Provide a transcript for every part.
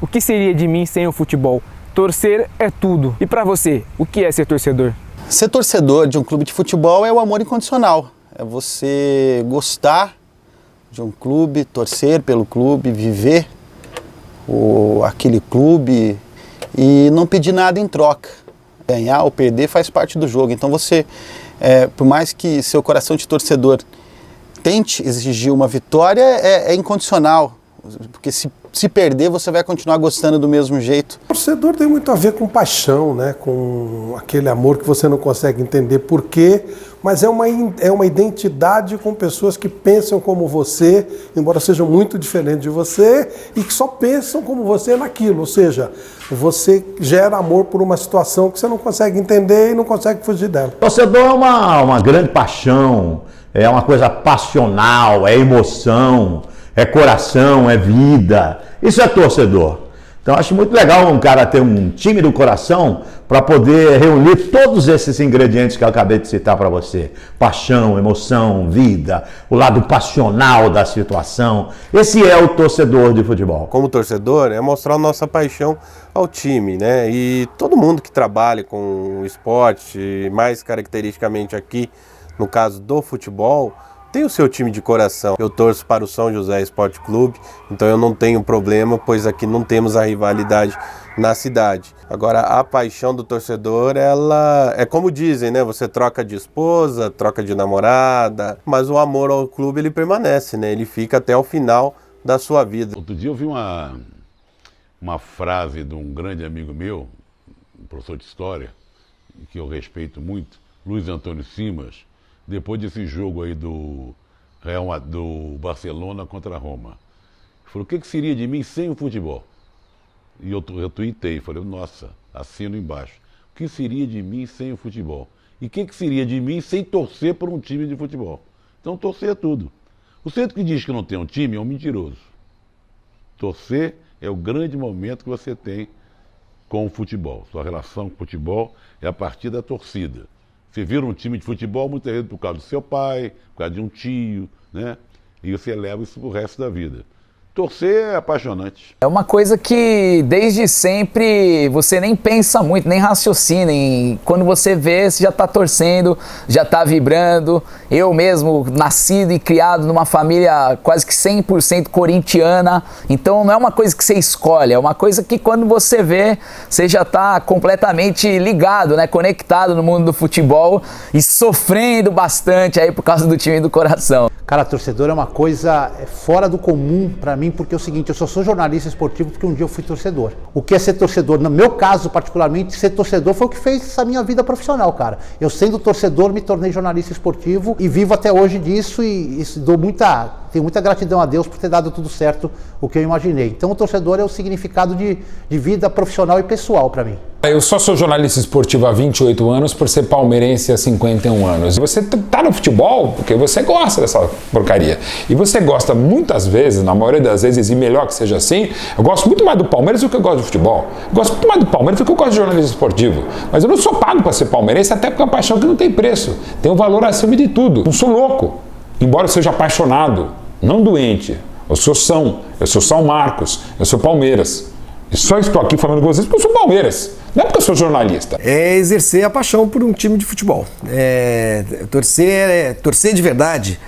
O que seria de mim sem o futebol? Torcer é tudo. E para você, o que é ser torcedor? Ser torcedor de um clube de futebol é o amor incondicional. É você gostar de um clube, torcer pelo clube, viver aquele clube e não pedir nada em troca. Ganhar ou perder faz parte do jogo. Então você, por mais que seu coração de torcedor tente exigir uma vitória, é incondicional. Porque se perder, você vai continuar gostando do mesmo jeito. O torcedor tem muito a ver com paixão, né? Com aquele amor que você não consegue entender por quê, mas é uma identidade com pessoas que pensam como você, embora sejam muito diferentes de você, e que só pensam como você naquilo. Ou seja, você gera amor por uma situação que você não consegue entender e não consegue fugir dela. Torcedor é uma grande paixão, é uma coisa passional, é emoção, é coração, é vida. Isso é torcedor. Então acho muito legal um cara ter um time do coração para poder reunir todos esses ingredientes que eu acabei de citar para você. Paixão, emoção, vida, o lado passional da situação. Esse é o torcedor de futebol. Como torcedor, é mostrar a nossa paixão ao time, né? E todo mundo que trabalha com o esporte, mais caracteristicamente aqui, no caso do futebol, tem o seu time de coração. Eu torço para o São José Esporte Clube, então eu não tenho problema, pois aqui não temos a rivalidade na cidade. Agora, a paixão do torcedor, ela é como dizem, né? Você troca de esposa, troca de namorada, mas o amor ao clube, ele permanece, né? Ele fica até o final da sua vida. Outro dia eu vi uma frase de um grande amigo meu, um professor de história, que eu respeito muito, Luiz Antônio Simas, depois desse jogo aí do Barcelona contra a Roma. Ele falou, o que seria de mim sem o futebol? E eu tuitei, falei, nossa, assino embaixo. O que seria de mim sem o futebol? E o que seria de mim sem torcer por um time de futebol? Então torcer é tudo. O centro que diz que não tem um time é um mentiroso. Torcer é o grande momento que você tem com o futebol. Sua relação com o futebol é a partir da torcida. Você vira um time de futebol muitas vezes por causa do seu pai, por causa de um tio, né? E você leva isso pro resto da vida. Torcer é apaixonante. É uma coisa que desde sempre você nem pensa muito, nem raciocina. E quando você vê, você já está torcendo, já está vibrando. Eu mesmo, nascido e criado numa família quase que 100% corintiana. Então não é uma coisa que você escolhe, é uma coisa que quando você vê, você já está completamente ligado, né? Conectado no mundo do futebol e sofrendo bastante aí por causa do time do coração. Cara, torcedor é uma coisa fora do comum para mim, porque é o seguinte, eu só sou jornalista esportivo porque um dia eu fui torcedor. O que é ser torcedor? No meu caso, particularmente, ser torcedor foi o que fez essa minha vida profissional, cara. Eu sendo torcedor, me tornei jornalista esportivo e vivo até hoje disso e tenho muita gratidão a Deus por ter dado tudo certo o que eu imaginei. Então o torcedor é o significado de vida profissional e pessoal para mim. Eu só sou jornalista esportivo há 28 anos por ser palmeirense há 51 anos. Você tá no futebol porque você gosta dessa porcaria. E você gosta muitas vezes, na maioria das vezes, e melhor que seja assim, eu gosto muito mais do Palmeiras do que eu gosto de futebol. Eu gosto muito mais do Palmeiras do que eu gosto de jornalismo esportivo. Mas eu não sou pago para ser palmeirense, até porque é uma paixão que não tem preço. Tem um valor acima de tudo. Não sou louco. Embora eu seja apaixonado, não doente. Eu sou São Marcos, eu sou Palmeiras. E só estou aqui falando com vocês porque eu sou Palmeiras. Não é porque eu sou jornalista. É exercer a paixão por um time de futebol. Torcer de verdade,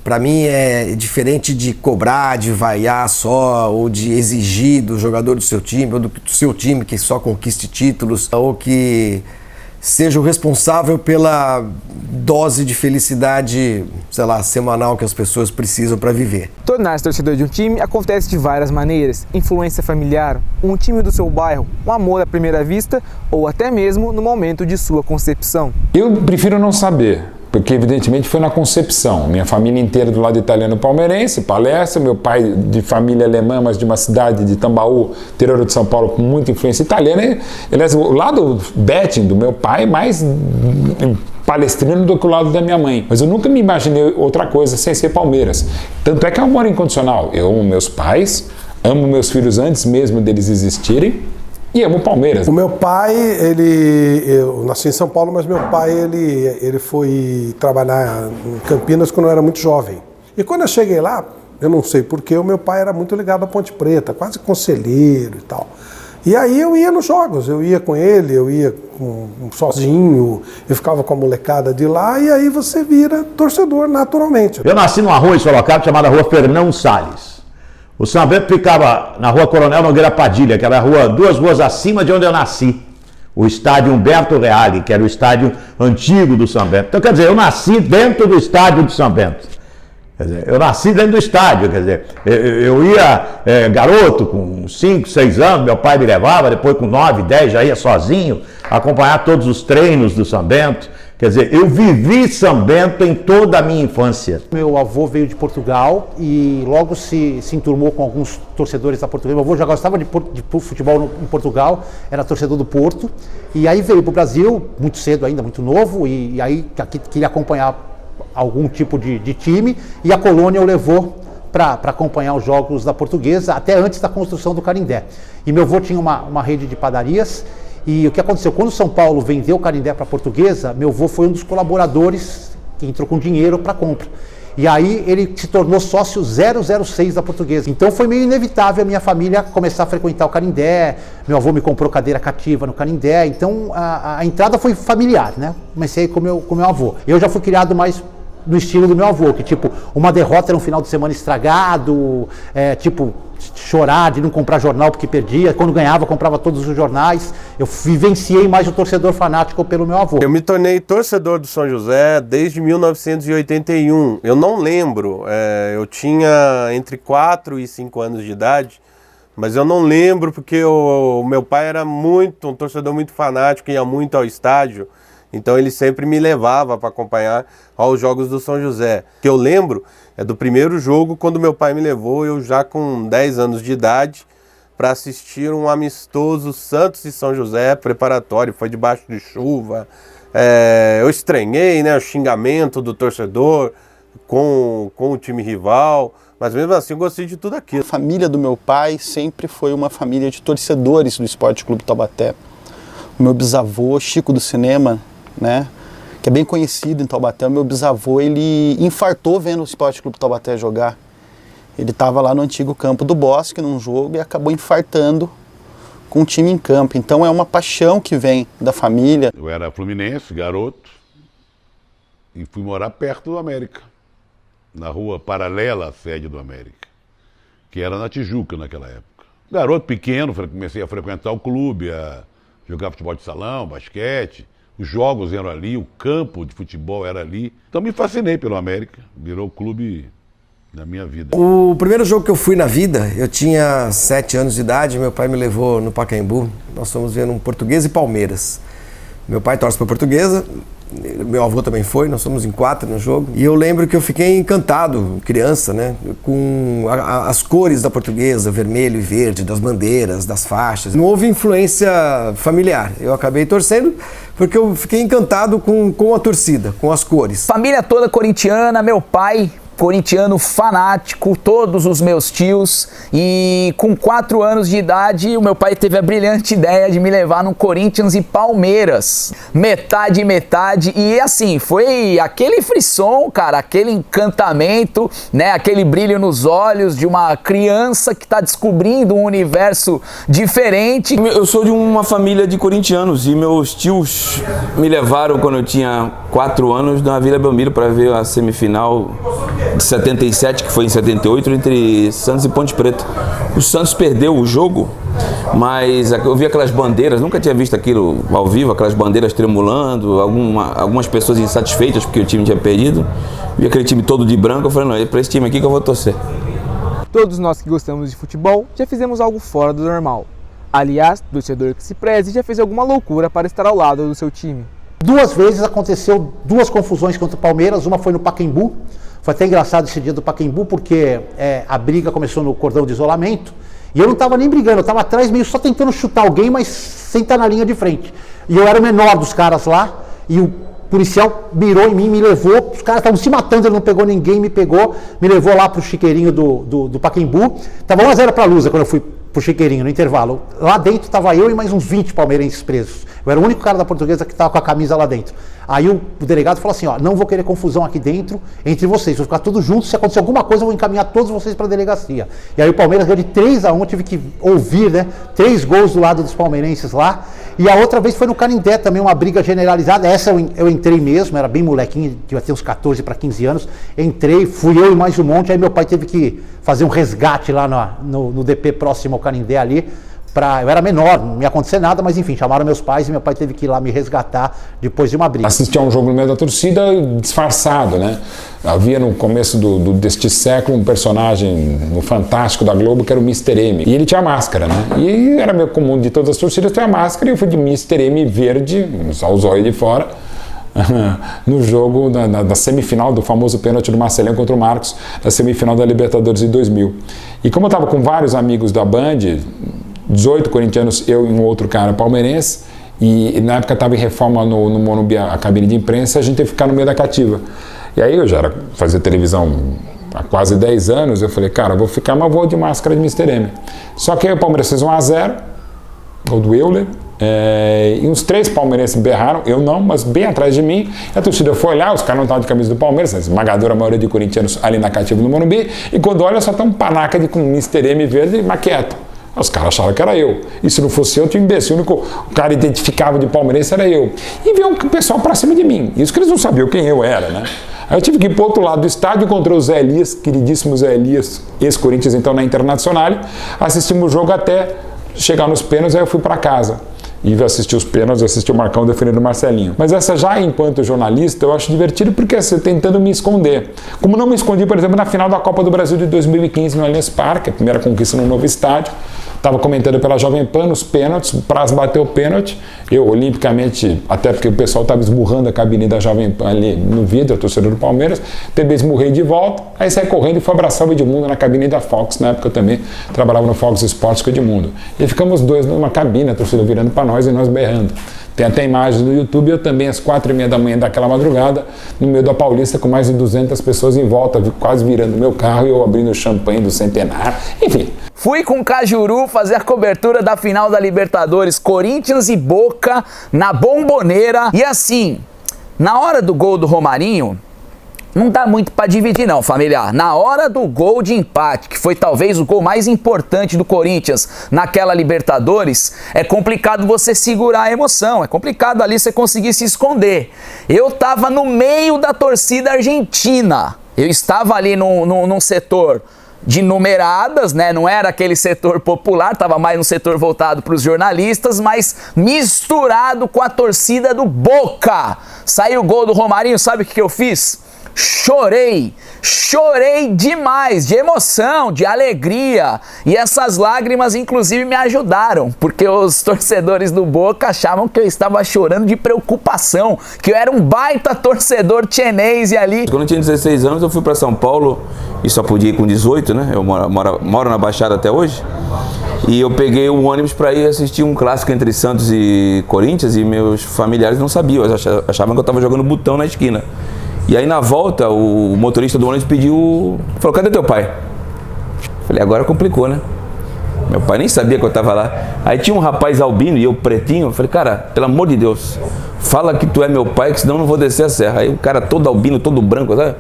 para mim, é diferente de cobrar, de vaiar só, ou de exigir do jogador do seu time, ou do seu time que só conquiste títulos, ou que seja o responsável pela dose de felicidade, sei lá, semanal que as pessoas precisam para viver. Tornar-se torcedor de um time acontece de várias maneiras: influência familiar, um time do seu bairro, um amor à primeira vista ou até mesmo no momento de sua concepção. Eu prefiro não saber, porque evidentemente foi na concepção. Minha família inteira do lado italiano palmeirense, palestra, meu pai de família alemã, mas de uma cidade de Tambaú, interior de São Paulo, com muita influência italiana. Aliás, o lado betting do meu pai é mais palestrino do que o lado da minha mãe. Mas eu nunca me imaginei outra coisa sem ser Palmeiras. Tanto é que é um amor incondicional. Eu amo meus pais, amo meus filhos antes mesmo deles existirem, e amo o Palmeiras. O meu pai, eu nasci em São Paulo, mas meu pai, ele foi trabalhar em Campinas quando eu era muito jovem. E quando eu cheguei lá, Eu não sei porquê, o meu pai era muito ligado à Ponte Preta, quase conselheiro e tal. E aí eu ia nos jogos, eu ia com ele, eu ia sozinho, eu ficava com a molecada de lá, e aí você vira torcedor naturalmente. Eu nasci numa rua em Sorocaba chamada Rua Fernão Salles. O São Bento ficava na Rua Coronel Nogueira Padilha, que era a rua, 2 ruas acima de onde eu nasci. O estádio Humberto Reale, que era o estádio antigo do São Bento. Então, quer dizer, eu nasci dentro do estádio do São Bento. Quer dizer, eu nasci dentro do estádio, quer dizer, eu ia garoto, com 5, 6 anos, meu pai me levava, depois com 9, 10 já ia sozinho, acompanhar todos os treinos do São Bento. Quer dizer, eu vivi São Bento em toda a minha infância. Meu avô veio de Portugal e logo se enturmou com alguns torcedores da Portuguesa. Meu avô já gostava de futebol em Portugal, era torcedor do Porto, e aí veio para o Brasil, muito cedo ainda, muito novo, e aí aqui queria acompanhar algum tipo de time, e a Colônia o levou para acompanhar os jogos da Portuguesa, até antes da construção do Canindé. E meu avô tinha uma rede de padarias, e o que aconteceu? Quando São Paulo vendeu o Canindé para a Portuguesa, meu avô foi um dos colaboradores que entrou com dinheiro para a compra. E aí ele se tornou sócio 006 da Portuguesa. Então foi meio inevitável a minha família começar a frequentar o Canindé. Meu avô me comprou cadeira cativa no Canindé. Então a entrada foi familiar, né? Comecei com meu avô. Eu já fui criado mais no estilo do meu avô, que tipo, uma derrota era um final de semana estragado, tipo, chorar de não comprar jornal porque perdia, quando ganhava comprava todos os jornais. Eu vivenciei mais o torcedor fanático pelo meu avô. Eu me tornei torcedor do São José desde 1981, eu não lembro, eu tinha entre 4 e 5 anos de idade, mas eu não lembro porque o meu pai era um torcedor muito fanático, ia muito ao estádio. Então ele sempre me levava para acompanhar aos jogos do São José. O que eu lembro é do primeiro jogo, quando meu pai me levou, eu já com 10 anos de idade, para assistir um amistoso Santos e São José preparatório. Foi debaixo de chuva. Eu estranhei, né, o xingamento do torcedor com o time rival, mas mesmo assim eu gostei de tudo aquilo. A família do meu pai sempre foi uma família de torcedores do Esporte Clube Taubaté. O meu bisavô, Chico do Cinema, né, que é bem conhecido em Taubaté, o meu bisavô, ele infartou vendo o Esporte Clube Taubaté jogar. Ele estava lá no antigo campo do Bosque, num jogo, e acabou infartando com o time em campo. Então é uma paixão que vem da família. Eu era fluminense, garoto, e fui morar perto do América, na rua paralela à sede do América, que era na Tijuca naquela época. Garoto pequeno, comecei a frequentar o clube, a jogar futebol de salão, basquete. Os jogos eram ali, o campo de futebol era ali. Então me fascinei pelo América, virou clube da minha vida. O primeiro jogo que eu fui na vida, eu tinha 7 anos de idade, meu pai me levou no Pacaembu. Nós fomos vendo um Portuguesa e Palmeiras. Meu pai torce para a Portuguesa, meu avô também foi, nós fomos em 4 no jogo. E eu lembro que eu fiquei encantado, criança, né, com as cores da Portuguesa, vermelho e verde, das bandeiras, das faixas. Não houve influência familiar, eu acabei torcendo porque eu fiquei encantado com a torcida, com as cores. Família toda corintiana, meu pai corintiano fanático, todos os meus tios, e com 4 anos de idade o meu pai teve a brilhante ideia de me levar no Corinthians e Palmeiras, metade, e assim, foi aquele frisson, cara, aquele encantamento, né, aquele brilho nos olhos de uma criança que está descobrindo um universo diferente. Eu sou de uma família de corintianos e meus tios me levaram quando eu tinha 4 anos na Vila Belmiro para ver a semifinal de 77, que foi em 78, entre Santos e Ponte Preta. O Santos perdeu o jogo, mas eu vi aquelas bandeiras, nunca tinha visto aquilo ao vivo, aquelas bandeiras tremulando, algumas pessoas insatisfeitas porque o time tinha perdido. Vi aquele time todo de branco, eu falei, não, é para esse time aqui que eu vou torcer. Todos nós que gostamos de futebol já fizemos algo fora do normal. Aliás, o torcedor que se preze já fez alguma loucura para estar ao lado do seu time. 2 vezes aconteceu 2 confusões contra o Palmeiras, uma foi no Pacaembu. Foi até engraçado esse dia do Pacaembu, porque a briga começou no cordão de isolamento, e eu não estava nem brigando, eu estava atrás meio só tentando chutar alguém, mas sem estar na linha de frente. E eu era o menor dos caras lá, e o policial mirou em mim, me levou, os caras estavam se matando, ele não pegou ninguém, me pegou, me levou lá pro chiqueirinho do Pacaembu. Tava 1-0 para a Lusa quando eu fui pro Chiqueirinho, no intervalo. Lá dentro tava eu e mais uns 20 palmeirenses presos. Eu era o único cara da Portuguesa que tava com a camisa lá dentro. Aí o delegado falou assim, ó, não vou querer confusão aqui dentro entre vocês, vou ficar todos juntos, se acontecer alguma coisa eu vou encaminhar todos vocês pra delegacia. E aí o Palmeiras ganhou de 3-1, tive que ouvir, né, 3 gols do lado dos palmeirenses lá. E a outra vez foi no Canindé também, uma briga generalizada. Essa eu entrei mesmo, era bem molequinho, devia ter uns 14 para 15 anos. Entrei, fui eu e mais um monte, aí meu pai teve que fazer um resgate lá no DP próximo ao Canindé ali. Eu era menor, não ia acontecer nada, mas enfim, chamaram meus pais e meu pai teve que ir lá me resgatar depois de uma briga. Assistir a um jogo no meio da torcida disfarçado, né? Havia no começo deste século um personagem no Fantástico da Globo que era o Mr. M. E ele tinha máscara, né? E era meio comum de todas as torcidas ter a máscara e eu fui de Mr. M verde, só o zóio de fora, no jogo da semifinal do famoso pênalti do Marcelinho contra o Marcos, da semifinal da Libertadores de 2000. E como eu estava com vários amigos da Band, 18 corintianos, eu e um outro cara palmeirense, e na época estava em reforma no Morumbi, a cabine de imprensa, a gente teve que ficar no meio da cativa. E aí eu já fazia televisão há quase 10 anos, eu falei, cara, vou ficar, mas vou de máscara de Mr. M. Só que aí o Palmeiras fez 1-0, gol do Euler, e uns 3 palmeirenses berraram, eu não, mas bem atrás de mim, e a torcida foi olhar, os caras não estavam de camisa do Palmeiras, a esmagadora maioria de corintianos ali na cativa do Morumbi, e quando olha só tá um panaca com Mr. M verde, mas quieto. Os caras acharam que era eu. E se não fosse eu, tinha imbecil. O único cara identificava de palmeirense era eu. E veio um pessoal pra cima de mim. Isso que eles não sabiam quem eu era, né? Aí eu tive que ir pro outro lado do estádio, encontrei o Zé Elias, queridíssimo Zé Elias, ex-Corinthians, então na Internacional. Assistimos o jogo até chegar nos pênaltis, aí eu fui pra casa. E assisti os pênaltis, assisti o Marcão defendendo o Marcelinho. Mas essa já, enquanto jornalista, eu acho divertido porque você tentando me esconder. Como não me escondi, por exemplo, na final da Copa do Brasil de 2015 no Allianz Parque, a primeira conquista no novo estádio. Estava comentando pela Jovem Pan nos pênaltis, o Praz bateu o pênalti. Eu, olimpicamente, até porque o pessoal estava esmurrando a cabine da Jovem Pan ali no vidro, a torcedor do Palmeiras, também esmurrei de volta, aí saí correndo e fui abraçar o Edmundo na cabine da Fox. Na época eu também trabalhava no Fox Sports com o Edmundo. E ficamos dois numa cabine, a torcida virando para nós e nós berrando. Tem até imagens no YouTube, eu também às 4h30 da manhã daquela madrugada, no meio da Paulista, com mais de 200 pessoas em volta, quase virando meu carro e eu abrindo o champanhe do centenário, enfim. Fui com Cajuru fazer a cobertura da final da Libertadores, Corinthians e Boca, na Bomboneira. E assim, na hora do gol do Romarinho, não dá muito pra dividir não, familiar. Na hora do gol de empate, que foi talvez o gol mais importante do Corinthians naquela Libertadores, é complicado você segurar a emoção, é complicado ali você conseguir se esconder. Eu tava no meio da torcida argentina, eu estava ali num setor de numeradas, né? Não era aquele setor popular, estava mais no setor voltado para os jornalistas, mas misturado com a torcida do Boca. Saiu o gol do Romarinho, sabe o que eu fiz? Chorei demais, de emoção, de alegria, e essas lágrimas inclusive me ajudaram, porque os torcedores do Boca achavam que eu estava chorando de preocupação, que eu era um baita torcedor tchenense ali. Quando eu tinha 16 anos eu fui para São Paulo, e só podia ir com 18, né, eu moro na Baixada até hoje, e eu peguei um ônibus para ir assistir um clássico entre Santos e Corinthians, e meus familiares não sabiam, eles achavam que eu estava jogando botão na esquina. E aí na volta o motorista do ônibus falou, cadê teu pai? Falei, agora complicou, né? Meu pai nem sabia que eu tava lá. Aí tinha um rapaz albino e eu pretinho, eu falei, cara, pelo amor de Deus, fala que tu é meu pai, que senão eu não vou descer a serra. Aí o cara todo albino, todo branco, sabe?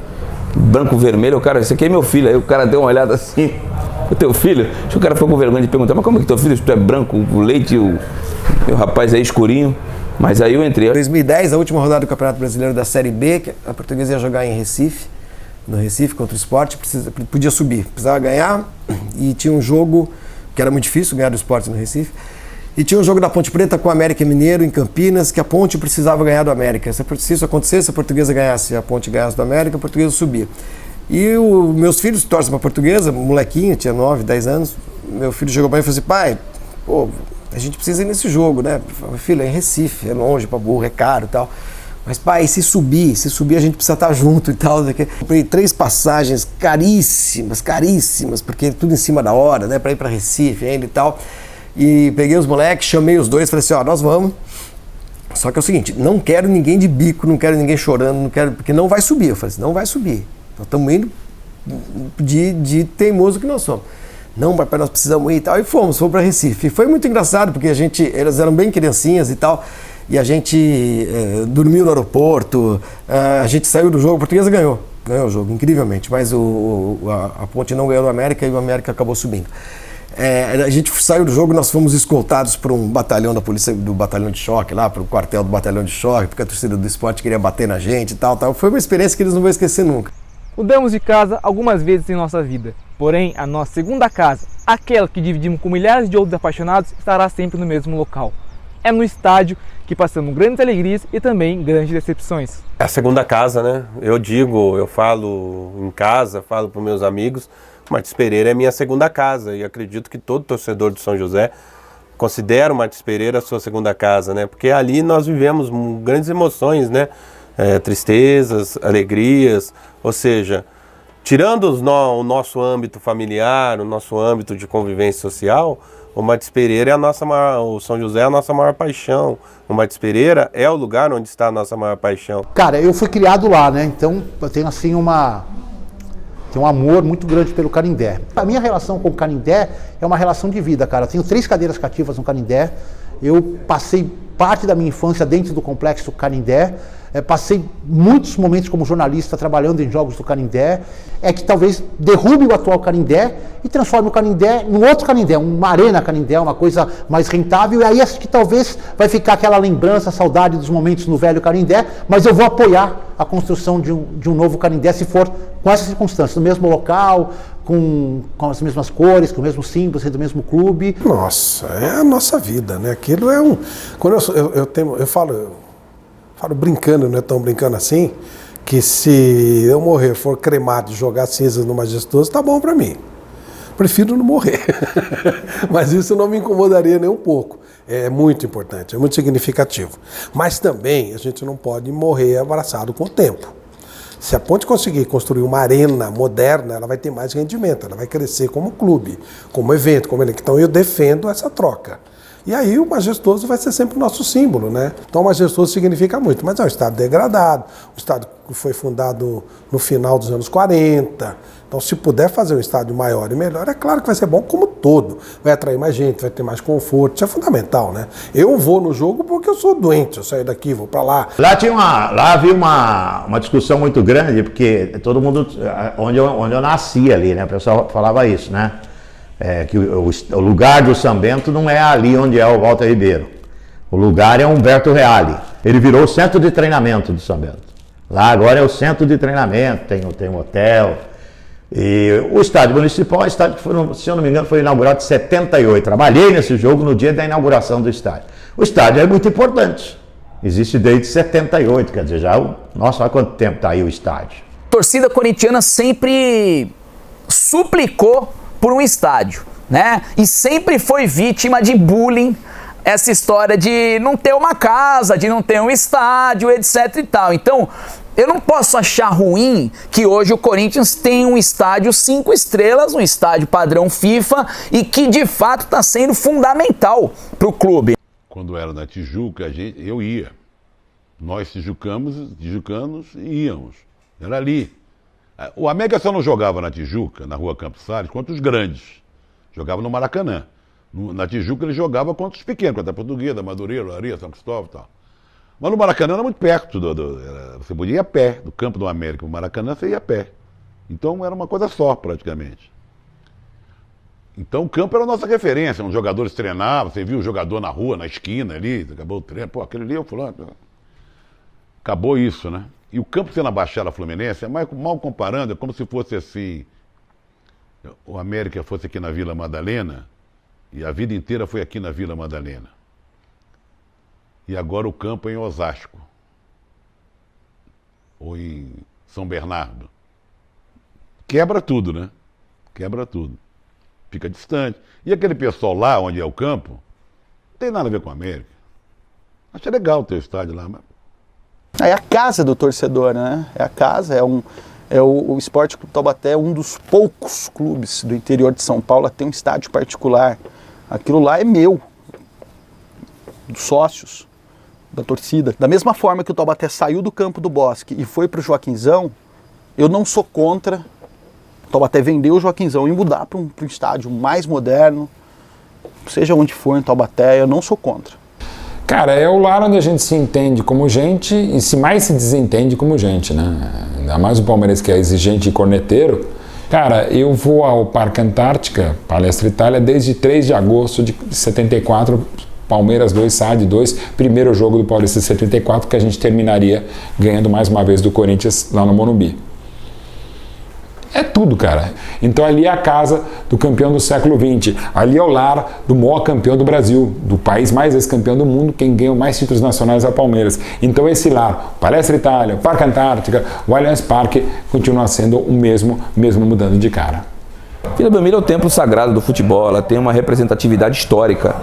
Branco, vermelho, o cara, esse aqui é meu filho. Aí o cara deu uma olhada assim, o teu filho? Acho que o cara ficou com vergonha de perguntar, mas como é que teu filho, se tu é branco, o leite, o rapaz é escurinho? Mas aí eu entrei. Em 2010, a última rodada do Campeonato Brasileiro da Série B, que a Portuguesa ia jogar em Recife, no Recife contra o Sport, podia subir, precisava ganhar, e tinha um jogo que era muito difícil ganhar do Sport no Recife, e tinha um jogo da Ponte Preta com o América Mineiro em Campinas, que a Ponte precisava ganhar do América. Se isso acontecesse, a Portuguesa ganhasse, a Ponte ganhasse do América, a Portuguesa subia. E meus filhos torcem para a Portuguesa, molequinho, tinha 9, 10 anos, meu filho chegou para mim e falou assim, pai, pô, a gente precisa ir nesse jogo, né? Filho, é em Recife, é longe pra burro, é caro e tal. Mas, pai, se subir a gente precisa estar junto e tal. Comprei 3 passagens caríssimas, porque tudo em cima da hora, né? Pra ir pra Recife ainda e tal. E peguei os moleques, chamei os dois, falei assim, ó, nós vamos. Só que é o seguinte, não quero ninguém de bico, não quero ninguém chorando, não quero, porque não vai subir. Eu falei assim, não vai subir. Nós estamos indo de teimoso que nós somos. não, papai, nós precisamos ir e tal. E fomos para Recife. E foi muito engraçado, porque elas eram bem criancinhas e tal, e a gente dormiu no aeroporto, a gente saiu do jogo, a Portuguesa ganhou o jogo, incrivelmente, mas a Ponte não ganhou do América e o América acabou subindo. A gente saiu do jogo, nós fomos escoltados por um batalhão da polícia, do batalhão de choque lá, para o quartel do batalhão de choque, porque a torcida do Sport queria bater na gente e tal. Foi uma experiência que eles não vão esquecer nunca. Mudamos de casa algumas vezes em nossa vida, porém a nossa segunda casa, aquela que dividimos com milhares de outros apaixonados, estará sempre no mesmo local. É no estádio que passamos grandes alegrias e também grandes decepções. É a segunda casa, né? Eu falo em casa, falo para os meus amigos, Martins Pereira é minha segunda casa e acredito que todo torcedor do São José considera o Martins Pereira a sua segunda casa, né? Porque ali nós vivemos grandes emoções, né? Tristezas, alegrias, ou seja, tirando o nosso âmbito familiar, o nosso âmbito de convivência social, o Martins Pereira o São José é a nossa maior paixão. O Martins Pereira é o lugar onde está a nossa maior paixão. Cara, eu fui criado lá, né? Então eu tenho assim tenho um amor muito grande pelo Canindé. A minha relação com o Canindé é uma relação de vida, cara. Eu tenho 3 cadeiras cativas no Canindé. Eu passei parte da minha infância dentro do complexo Canindé. Passei muitos momentos como jornalista trabalhando em jogos do Canindé. É que talvez derrube o atual Canindé e transforme o Canindé num outro Canindé, uma arena Canindé, uma coisa mais rentável. E aí acho que talvez vai ficar aquela lembrança, saudade dos momentos no velho Canindé, mas eu vou apoiar a construção de um novo Canindé se for com essas circunstâncias, no mesmo local, com as mesmas cores, com o mesmo símbolo, sendo do mesmo clube. Nossa, é a nossa vida, né? Aquilo é um... Quando eu falo brincando, não é tão brincando assim, que se eu morrer, for cremado e jogar cinzas no Majestoso, tá bom pra mim. Prefiro não morrer. Mas isso não me incomodaria nem um pouco. É muito importante, é muito significativo. Mas também a gente não pode morrer abraçado com o tempo. Se a Ponte conseguir construir uma arena moderna, ela vai ter mais rendimento, ela vai crescer como clube, como evento, como elenco. Então eu defendo essa troca. E aí o Majestoso vai ser sempre o nosso símbolo, né? Então o Majestoso significa muito, mas é um estádio degradado, um estádio que foi fundado no final dos anos 40. Então se puder fazer um estádio maior e melhor, é claro que vai ser bom como todo. Vai atrair mais gente, vai ter mais conforto, isso é fundamental, né? Eu vou no jogo porque eu sou doente, eu saio daqui, vou para lá. Lá havia uma discussão muito grande, porque todo mundo, onde eu nasci ali, né? O pessoal falava isso, né? Que o lugar do São Bento não é ali onde é o Walter Ribeiro. O lugar é Humberto Reale. Ele virou o centro de treinamento do São Bento. Lá agora é o centro de treinamento, tem um hotel. E o estádio municipal, se eu não me engano, foi inaugurado em 78. Trabalhei nesse jogo no dia da inauguração do estádio. O estádio é muito importante. Existe desde 78, quer dizer, nossa, olha quanto tempo está aí o estádio. A torcida corintiana sempre suplicou por um estádio, né? E sempre foi vítima de bullying, essa história de não ter uma casa, de não ter um estádio, etc e tal. Então, eu não posso achar ruim que hoje o Corinthians tem um estádio 5 estrelas, um estádio padrão FIFA e que de fato está sendo fundamental para o clube. Quando era na Tijuca, eu ia. Nós tijucanos íamos. Era ali. O América só não jogava na Tijuca, na Rua Campos Salles, contra os grandes. Jogava no Maracanã. Na Tijuca ele jogava contra os pequenos, contra a Portuguesa, Madureira, Olaria, São Cristóvão e tal. Mas no Maracanã era muito perto. Você podia ir a pé, do campo do América. No Maracanã você ia a pé. Então era uma coisa só, praticamente. Então o campo era a nossa referência. Os jogadores treinavam, você viu o jogador na rua, na esquina ali, acabou o treino. Pô, aquele ali é o fulano. Acabou isso, né? E o campo sendo na Baixada Fluminense, mal comparando, é como se fosse assim, o América fosse aqui na Vila Madalena, e a vida inteira foi aqui na Vila Madalena. E agora o campo é em Osasco, ou em São Bernardo. Quebra tudo, né? Quebra tudo. Fica distante. E aquele pessoal lá, onde é o campo, não tem nada a ver com a América. Achei legal ter o estádio lá, mas... É a casa do torcedor, né? É a casa, o Esporte Clube Taubaté é um dos poucos clubes do interior de São Paulo a ter um estádio particular. Aquilo lá é meu, dos sócios, da torcida. Da mesma forma que o Taubaté saiu do Campo do Bosque e foi para o Joaquinzão, eu não sou contra Taubaté vender o Joaquinzão e mudar para um estádio mais moderno, seja onde for em Taubaté, eu não sou contra. Cara, é o lar onde a gente se entende como gente e se mais se desentende como gente, né? Ainda mais o palmeirense que é exigente e corneteiro. Cara, eu vou ao Parque Antártica, Palestra Itália, desde 3 de agosto de 74, Palmeiras 2, SAD 2, primeiro jogo do Paulista de 74, que a gente terminaria ganhando mais uma vez do Corinthians lá no Morumbi. É tudo, cara. Então ali é a casa do campeão do século XX. Ali é o lar do maior campeão do Brasil, do país mais ex-campeão do mundo, quem ganhou mais títulos nacionais é o Palmeiras. Então esse lar, Palestra Itália, o Parque Antártica, o Allianz Parque, continua sendo o mesmo mudando de cara. Vila Belmiro é o templo sagrado do futebol, ela tem uma representatividade histórica.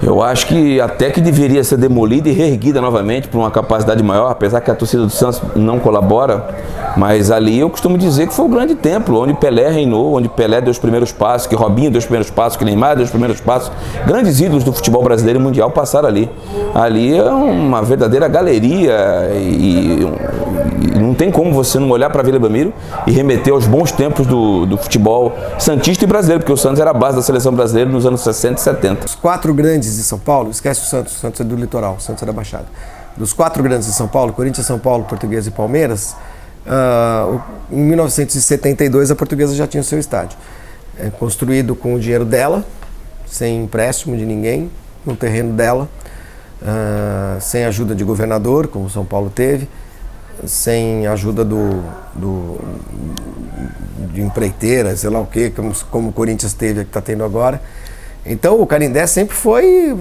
Eu acho que até que deveria ser demolida e reerguida novamente por uma capacidade maior, apesar que a torcida do Santos não colabora, mas ali eu costumo dizer que foi o grande templo, onde Pelé reinou, onde Pelé deu os primeiros passos, que Robinho deu os primeiros passos, que Neymar deu os primeiros passos. Grandes ídolos do futebol brasileiro e mundial passaram ali. Ali é uma verdadeira galeria e não tem como você não olhar para Vila Belmiro e remeter aos bons tempos do futebol santista e brasileiro, porque o Santos era a base da seleção brasileira nos anos 60 e 70. Os 4 grandes de São Paulo, esquece o Santos é do litoral, o Santos é da Baixada. Dos 4 grandes de São Paulo, Corinthians, São Paulo, Portuguesa e Palmeiras, em 1972 a Portuguesa já tinha o seu estádio. Construído com o dinheiro dela, sem empréstimo de ninguém, no terreno dela, sem ajuda de governador, como o São Paulo teve, sem ajuda de empreiteira, sei lá o que, como o Corinthians teve, que está tendo agora. Então o Canindé sempre foi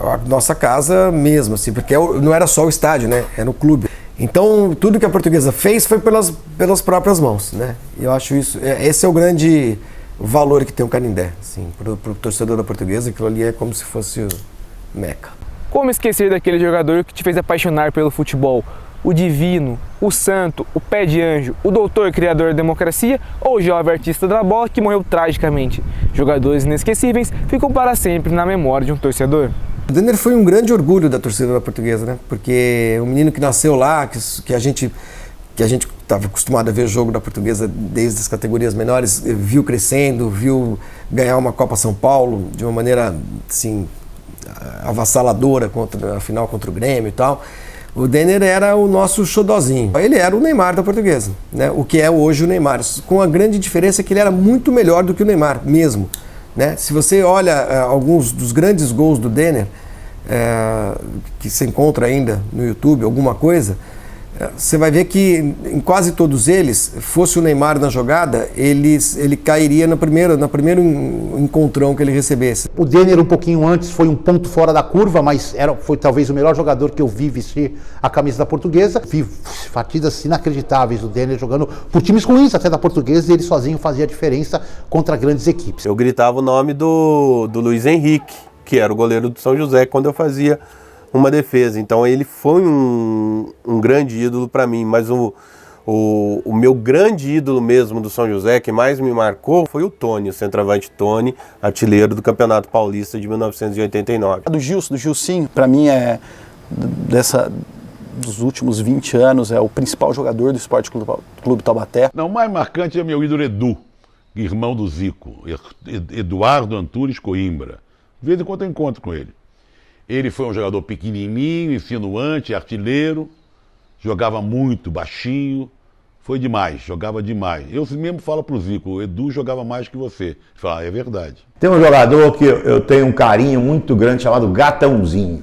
a nossa casa mesmo, assim, porque não era só o estádio, né? Era o clube. Então tudo que a Portuguesa fez foi pelas próprias mãos, né? E eu acho esse é o grande valor que tem o Canindé, assim, pro torcedor da Portuguesa, aquilo ali é como se fosse o Meca. Como esquecer daquele jogador que te fez apaixonar pelo futebol? O divino, o santo, o pé de anjo, o doutor criador da democracia ou o jovem artista da bola que morreu tragicamente. Jogadores inesquecíveis ficam para sempre na memória de um torcedor. O Denner foi um grande orgulho da torcida da Portuguesa, né? Porque o menino que nasceu lá, que a gente estava acostumado a ver o jogo da Portuguesa desde as categorias menores, viu crescendo, viu ganhar uma Copa São Paulo de uma maneira assim avassaladora a final contra o Grêmio e tal. O Denner era o nosso xodozinho. Ele era o Neymar da Portuguesa, né? O que é hoje o Neymar, com a grande diferença que ele era muito melhor do que o Neymar mesmo, né? Se você olha alguns dos grandes gols do Denner, que se encontra ainda no YouTube, alguma coisa, você vai ver que em quase todos eles, fosse o Neymar na jogada, ele cairia no primeiro encontrão que ele recebesse. O Denner um pouquinho antes foi um ponto fora da curva, mas foi talvez o melhor jogador que eu vi vestir a camisa da Portuguesa. Vi partidas inacreditáveis do Denner jogando por times ruins até da Portuguesa e ele sozinho fazia a diferença contra grandes equipes. Eu gritava o nome do Luiz Henrique, que era o goleiro do São José, quando eu fazia uma defesa. Então ele foi um grande ídolo para mim, mas o meu grande ídolo mesmo do São José, que mais me marcou, foi o Tony, o centroavante Tony, artilheiro do Campeonato Paulista de 1989. Do Gilcinho, para mim dos últimos 20 anos, é o principal jogador do Esporte Clube Taubaté. Não, o mais marcante é meu ídolo Edu, irmão do Zico, Eduardo Antunes Coimbra. De vez em quando eu encontro com ele. Ele foi um jogador pequenininho, insinuante, artilheiro, jogava muito, baixinho, foi demais, jogava demais. Eu mesmo falo pro Zico, o Edu jogava mais que você. Ele fala, é verdade. Tem um jogador que eu tenho um carinho muito grande chamado Gatãozinho.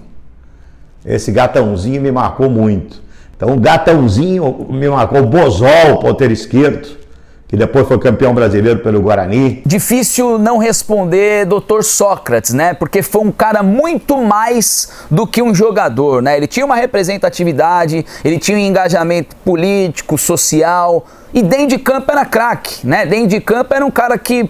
Esse Gatãozinho me marcou muito. Então o Gatãozinho me marcou, o Bozol, ponteiro esquerdo, que depois foi campeão brasileiro pelo Guarani. Difícil não responder Dr. Sócrates, né? Porque foi um cara muito mais do que um jogador, né? Ele tinha uma representatividade, ele tinha um engajamento político, social, e dentro de campo era craque, né? Dentro de campo era um cara que,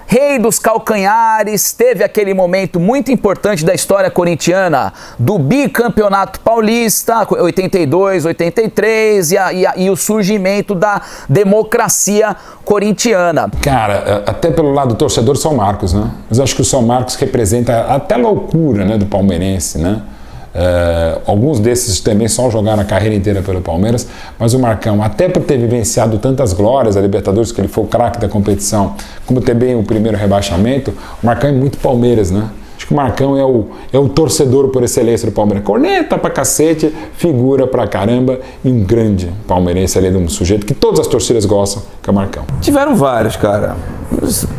rei dos calcanhares, teve aquele momento muito importante da história corintiana do bicampeonato paulista, 82, 83, e o surgimento da democracia corintiana. Cara, até pelo lado do torcedor São Marcos, né? Mas acho que o São Marcos representa até a loucura, né, do palmeirense, né? Alguns desses também só jogaram a carreira inteira pelo Palmeiras, mas o Marcão, até por ter vivenciado tantas glórias da Libertadores, que ele foi o craque da competição, como também o primeiro rebaixamento, o Marcão é muito Palmeiras, né? Acho que o Marcão é o torcedor por excelência do Palmeiras. Corneta pra cacete, figura pra caramba e um grande palmeirense ali, de um sujeito que todas as torcidas gostam, que é o Marcão. Tiveram vários, cara.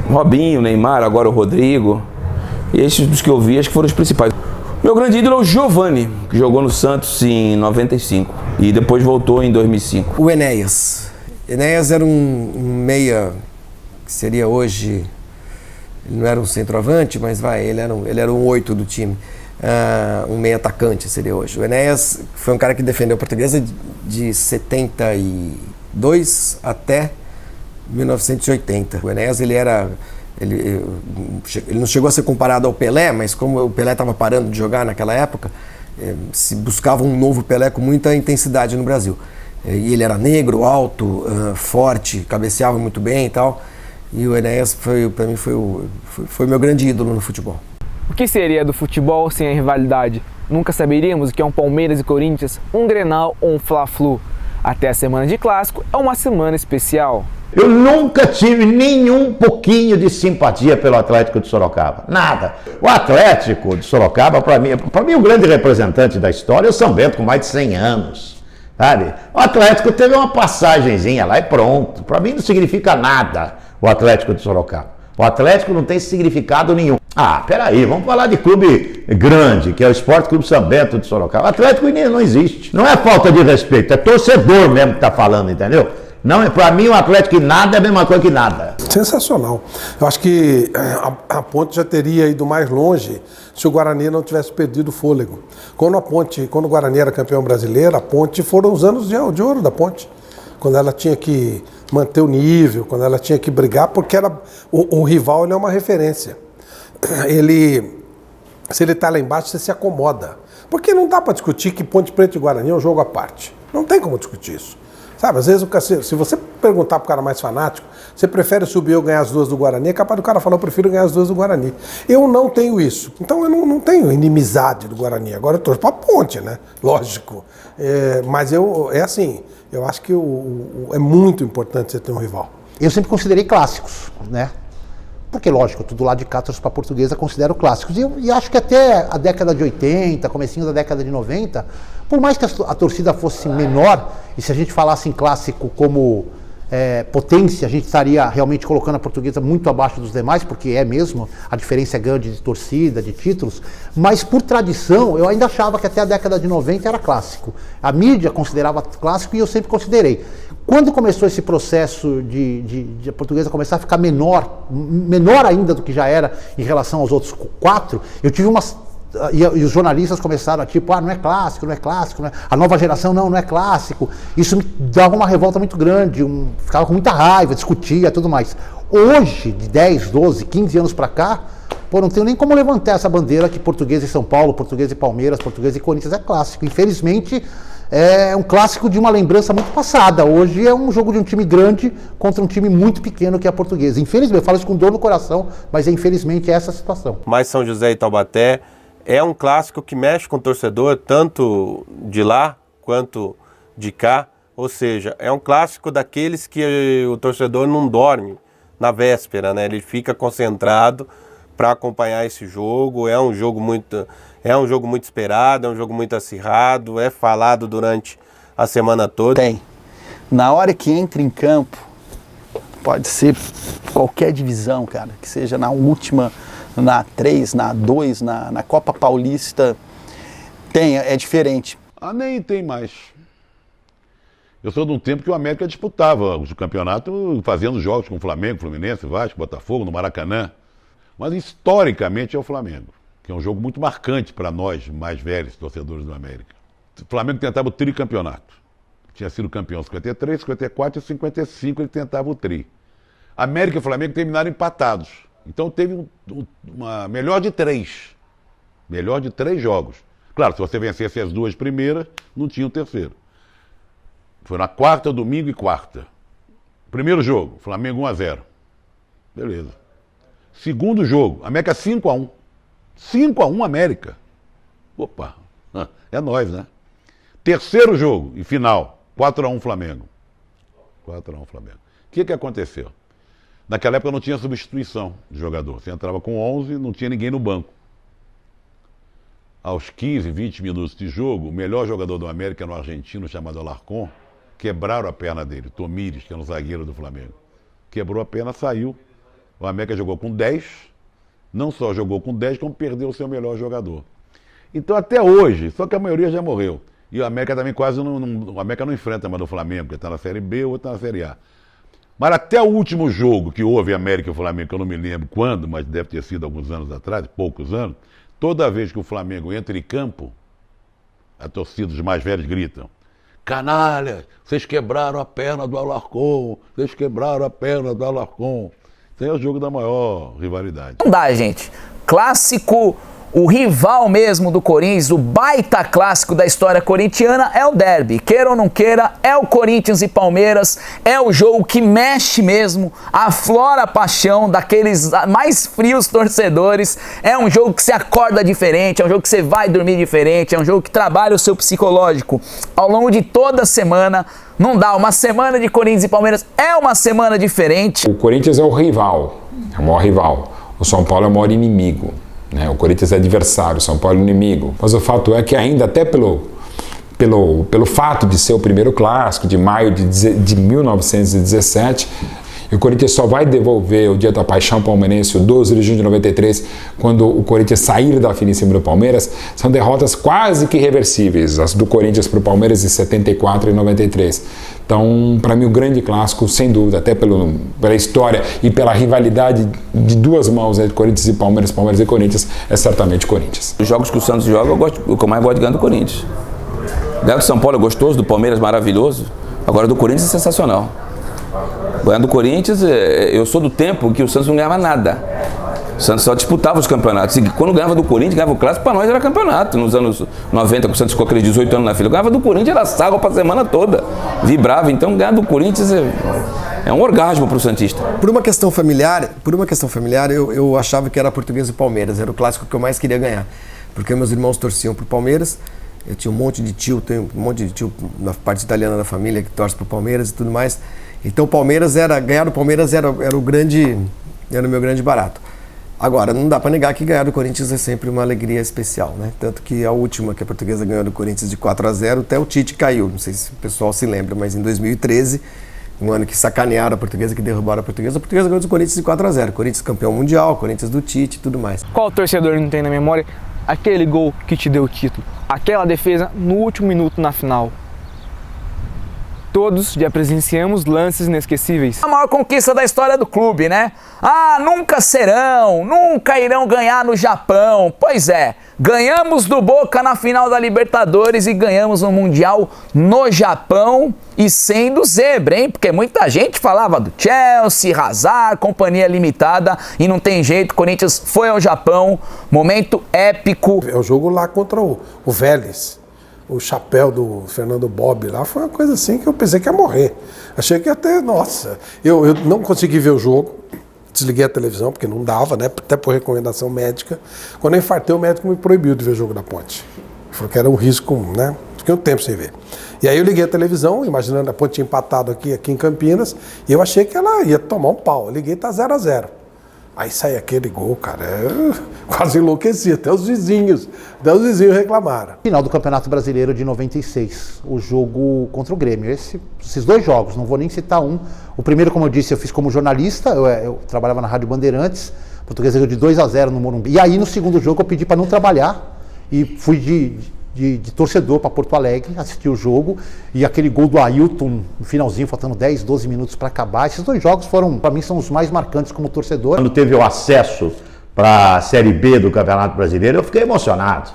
Robinho, Neymar, agora o Rodrigo. E esses dos que eu vi, acho que foram os principais. Meu grande ídolo é o Giovani, que jogou no Santos em 95 e depois voltou em 2005. O Enéas. Enéas era um meia que seria hoje... Ele não era um centroavante, mas ele era um 8 do time. Um meio atacante seria hoje. O Enéas foi um cara que defendeu a Portuguesa de 72 até 1980. O Enéas, ele não chegou a ser comparado ao Pelé, mas como o Pelé estava parando de jogar naquela época, se buscava um novo Pelé com muita intensidade no Brasil. E ele era negro, alto, forte, cabeceava muito bem e tal. E o Enéas, para mim, foi o meu grande ídolo no futebol. O que seria do futebol sem a rivalidade? Nunca saberíamos o que é um Palmeiras e Corinthians, um Grenal ou um Fla-Flu. Até a semana de clássico é uma semana especial. Eu nunca tive nenhum pouquinho de simpatia pelo Atlético de Sorocaba. Nada. O Atlético de Sorocaba, para mim, o grande representante da história é o São Bento, com mais de 100 anos. Sabe? O Atlético teve uma passagenzinha lá e pronto. Para mim não significa nada o Atlético de Sorocaba. O Atlético não tem significado nenhum. Peraí, vamos falar de clube grande, que é o Esporte Clube São Bento de Sorocaba. O Atlético não existe. Não é falta de respeito, é torcedor mesmo que está falando, entendeu? Não, para mim o Atlético e nada é a mesma coisa que nada. Sensacional. Eu acho que a Ponte já teria ido mais longe se o Guarani não tivesse perdido o fôlego. Quando o Guarani era campeão brasileiro, a Ponte foram os anos de ouro da Ponte. Quando ela tinha que manter o nível, quando ela tinha que brigar, porque o rival ele é uma referência. Se ele está lá embaixo, você se acomoda. Porque não dá para discutir que Ponte Preta e Guarani é um jogo à parte. Não tem como discutir isso. Sabe, às vezes, se você perguntar para o cara mais fanático, você prefere subir ou ganhar as duas do Guarani, é capaz do cara falar, eu prefiro ganhar as duas do Guarani. Eu não tenho isso. Então eu não tenho inimizade do Guarani. Agora eu torço para a Ponte, né? Lógico. Mas eu acho que é muito importante você ter um rival. Eu sempre considerei clássicos, né? Porque, lógico, tudo lá de cá, para a Portuguesa, considero clássicos. E acho que até a década de 80, comecinho da década de 90, por mais que a torcida fosse menor, e se a gente falasse em clássico como potência, a gente estaria realmente colocando a Portuguesa muito abaixo dos demais, porque é mesmo, a diferença é grande de torcida, de títulos, mas por tradição, eu ainda achava que até a década de 90 era clássico. A mídia considerava clássico e eu sempre considerei. Quando começou esse processo de a Portuguesa começar a ficar menor ainda do que já era em relação aos outros 4, eu tive umas... E os jornalistas começaram a não é clássico, não é clássico, a nova geração não é clássico. Isso me dava uma revolta muito grande, ficava com muita raiva, discutia e tudo mais. Hoje, de 10, 12, 15 anos para cá, não tenho nem como levantar essa bandeira que Portuguesa e São Paulo, Portuguesa e Palmeiras, Portuguesa e Corinthians é clássico. Infelizmente, é um clássico de uma lembrança muito passada. Hoje é um jogo de um time grande contra um time muito pequeno que é a Portuguesa. Infelizmente, eu falo isso com dor no coração, mas infelizmente é essa a situação. Mais São José e Taubaté é um clássico que mexe com o torcedor, tanto de lá quanto de cá. Ou seja, é um clássico daqueles que o torcedor não dorme na véspera, né? Ele fica concentrado para acompanhar esse jogo. É um jogo muito esperado, é um jogo muito acirrado, é falado durante a semana toda. Tem. Na hora que entra em campo, pode ser qualquer divisão, cara, que seja na última, na A3, na A2, na Copa Paulista, é diferente. Nem tem mais. Eu sou de um tempo que o América disputava o campeonato fazendo jogos com o Flamengo, Fluminense, Vasco, Botafogo, no Maracanã. Mas historicamente é o Flamengo, que é um jogo muito marcante para nós, mais velhos, torcedores do América. O Flamengo tentava o tricampeonato. Tinha sido campeão em 53, 54 e 55 ele tentava o tri. América e Flamengo terminaram empatados. Então teve uma melhor de 3. Melhor de 3 jogos. Claro, se você vencesse as 2 primeiras, não tinha o terceiro. Foi na quarta, domingo e quarta. Primeiro jogo, Flamengo 1-0. Beleza. Segundo jogo, América 5-1. 5-1 América. Opa, É nós, né? Terceiro jogo e final, 4-1 Flamengo. 4-1 Flamengo. O que aconteceu? Naquela época não tinha substituição de jogador. Você entrava com 11, não tinha ninguém no banco. Aos 15, 20 minutos de jogo, o melhor jogador do América era um argentino chamado Alarcón. Quebraram a perna dele, Tomires, que era um zagueiro do Flamengo. Quebrou a perna, saiu. O América jogou com 10. Não só jogou com 10, como perdeu o seu melhor jogador. Então até hoje, só que a maioria já morreu. E o América também quase o América não enfrenta mais o Flamengo, porque está na Série B ou está na Série A. Mas até o último jogo que houve América e Flamengo, que eu não me lembro quando, mas deve ter sido alguns anos atrás, poucos anos, toda vez que o Flamengo entra em campo, a torcida dos mais velhos gritam: canalha, vocês quebraram a perna do Alarcón, vocês quebraram a perna do Alarcón. Esse é o jogo da maior rivalidade. Não dá, gente. Clássico, o rival mesmo do Corinthians, o baita clássico da história corintiana é o derby. Queira ou não queira, é o Corinthians e Palmeiras, é o jogo que mexe mesmo, aflora a paixão daqueles mais frios torcedores. É um jogo que você acorda diferente, é um jogo que você vai dormir diferente, é um jogo que trabalha o seu psicológico ao longo de toda a semana. Não dá, uma semana de Corinthians e Palmeiras é uma semana diferente. O Corinthians é o rival, é o maior rival. O São Paulo é o maior inimigo. O Corinthians é adversário, o São Paulo é inimigo. Mas o fato é que ainda até pelo fato de ser o primeiro clássico de maio de 1917, e o Corinthians só vai devolver o Dia da Paixão palmeirense, o 12 de junho de 93, quando o Corinthians sair da fila em cima do Palmeiras, são derrotas quase que irreversíveis, as do Corinthians para o Palmeiras em 74 e 93. Então, para mim, o grande clássico, sem dúvida, até pela história e pela rivalidade de duas mãos entre Corinthians e Palmeiras, Palmeiras e Corinthians, é certamente Corinthians. Os jogos que o Santos joga, o que eu mais gosto de ganhar do Corinthians. Ganhar do São Paulo é gostoso, do Palmeiras maravilhoso, agora do Corinthians é sensacional. Ganhar do Corinthians, eu sou do tempo que o Santos não ganhava nada. O Santos só disputava os campeonatos. E quando ganhava do Corinthians, ganhava o clássico, para nós era campeonato. Nos anos 90, que o Santos ficou aqueles 18 anos na fila, ganhava do Corinthians, era sábado para a semana toda. Vibrava. Então ganhar do Corinthians é um orgasmo para o santista. Por uma questão familiar, eu achava que era Portuguesa e Palmeiras. Era o clássico que eu mais queria ganhar. Porque meus irmãos torciam para o Palmeiras. Eu tinha um monte de tio na parte italiana da família que torce para o Palmeiras e tudo mais. Então ganhar do Palmeiras era o meu grande barato. Agora, não dá para negar que ganhar do Corinthians é sempre uma alegria especial, né? Tanto que a última que a Portuguesa ganhou do Corinthians de 4-0, até o Tite caiu. Não sei se o pessoal se lembra, mas em 2013, um ano que sacanearam a Portuguesa, que derrubaram a Portuguesa ganhou do Corinthians de 4-0. Corinthians campeão mundial, Corinthians do Tite e tudo mais. Qual torcedor não tem na memória aquele gol que te deu o título? Aquela defesa no último minuto na final. Todos já presenciamos lances inesquecíveis. A maior conquista da história do clube, né? Nunca irão ganhar no Japão. Pois é, ganhamos do Boca na final da Libertadores e ganhamos no Mundial no Japão e sendo zebra, hein? Porque muita gente falava do Chelsea, Hazard, companhia limitada e não tem jeito, Corinthians foi ao Japão, momento épico. É o jogo lá contra o Vélez. O chapéu do Fernando Bob lá foi uma coisa assim que eu pensei que ia morrer. Achei que ia ter, nossa. Eu não consegui ver o jogo, desliguei a televisão, porque não dava, né? Até por recomendação médica. Quando eu infartei, o médico me proibiu de ver o jogo da Ponte. Falou que era um risco, né? Fiquei um tempo sem ver. E aí eu liguei a televisão, imaginando a Ponte empatado aqui em Campinas, e eu achei que ela ia tomar um pau. Eu liguei, tá 0-0. Aí sai aquele gol, cara, eu quase enlouqueci, até os vizinhos reclamaram. Final do Campeonato Brasileiro de 96, o jogo contra o Grêmio, esses dois jogos, não vou nem citar um. O primeiro, como eu disse, eu fiz como jornalista, eu trabalhava na Rádio Bandeirantes, a Portuguesa ganhou de 2-0 no Morumbi. E aí no segundo jogo eu pedi para não trabalhar e fui de torcedor para Porto Alegre, assistir o jogo, e aquele gol do Ailton no finalzinho, faltando 10, 12 minutos para acabar. Esses dois jogos para mim, são os mais marcantes como torcedor. Quando teve o acesso para a Série B do Campeonato Brasileiro, eu fiquei emocionado.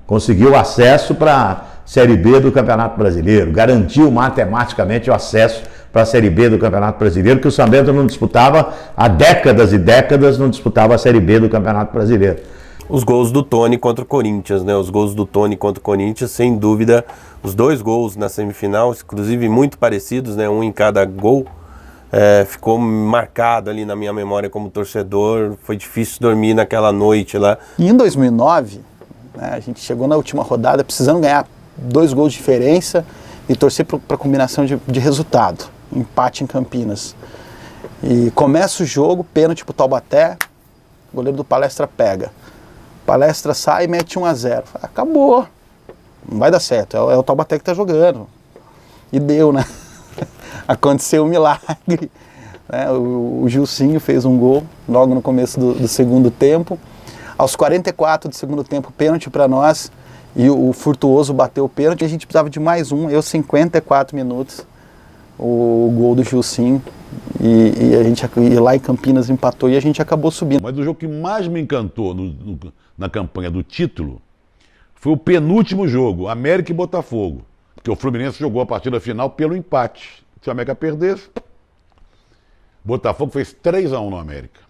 Conseguiu acesso para a Série B do Campeonato Brasileiro, garantiu matematicamente o acesso para a Série B do Campeonato Brasileiro, que o São Bento não disputava há décadas e décadas, não disputava a Série B do Campeonato Brasileiro. Os gols do Tony contra o Corinthians, né? Os gols do Tony contra o Corinthians, sem dúvida, os dois gols na semifinal, inclusive muito parecidos, né? Um em cada gol, ficou marcado ali na minha memória como torcedor. Foi difícil dormir naquela noite lá. E em 2009, né? A gente chegou na última rodada precisando ganhar 2 gols de diferença e torcer para a combinação de resultado. Empate em Campinas. E começa o jogo, pênalti pro Taubaté, o goleiro do Palestra pega. Palestra sai e mete 1-0. Acabou. Não vai dar certo. É o Taubaté que tá jogando. E deu, né? Aconteceu um milagre. Né? O Gilcinho fez um gol logo no começo do segundo tempo. Aos 44 do segundo tempo, pênalti para nós. E o Furtuoso bateu o pênalti. A gente precisava de mais um. 54 minutos. O gol do Gilcinho. E a gente lá em Campinas empatou e a gente acabou subindo. Mas o jogo que mais me encantou na campanha do título foi o penúltimo jogo, América e Botafogo. Porque o Fluminense jogou a partida final pelo empate. Se o América perdesse, Botafogo fez 3-1 no América.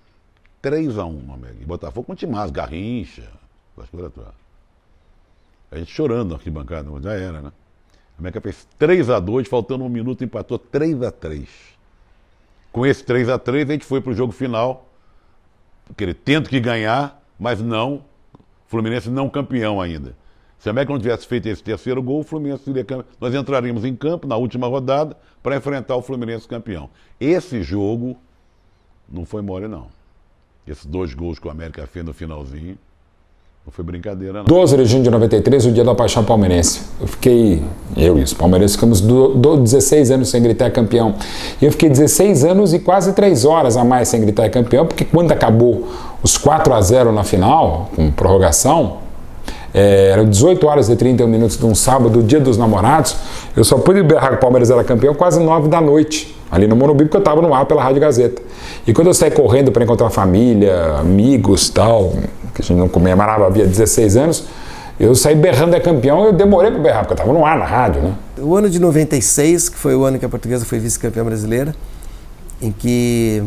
3-1 no América. E Botafogo com timaço, Garrincha, as coisas todas. A gente chorando na arquibancada, já era, né? A América fez 3-2, faltando 1 minuto, empatou 3-3. Com esse 3-3, a gente foi pro jogo final, tendo que ganhar, mas não, Fluminense não campeão ainda. Se a América não tivesse feito esse terceiro gol, o Fluminense seria campeão. Nós entraríamos em campo na última rodada para enfrentar o Fluminense campeão. Esse jogo não foi mole, não. Esses 2 gols que o América fez no finalzinho, não foi brincadeira, não. 12 de junho de 93, o dia da paixão palmeirense. Eu e os palmeirenses ficamos 16 anos sem gritar campeão. Eu fiquei 16 anos e quase 3 horas a mais sem gritar campeão, porque quando acabou os 4-0 na final, com prorrogação, eram 18 horas e 31 minutos de um sábado, dia dos namorados, eu só pude berrar que o Palmeiras era campeão quase 9 da noite, ali no Morumbi, porque eu estava no ar pela Rádio Gazeta. E quando eu saí correndo para encontrar família, amigos, tal, que a gente não comemorava, havia 16 anos, eu saí berrando é campeão, eu demorei para berrar, porque eu estava no ar, na rádio, né? O ano de 96, que foi o ano que a Portuguesa foi vice-campeã brasileira, em que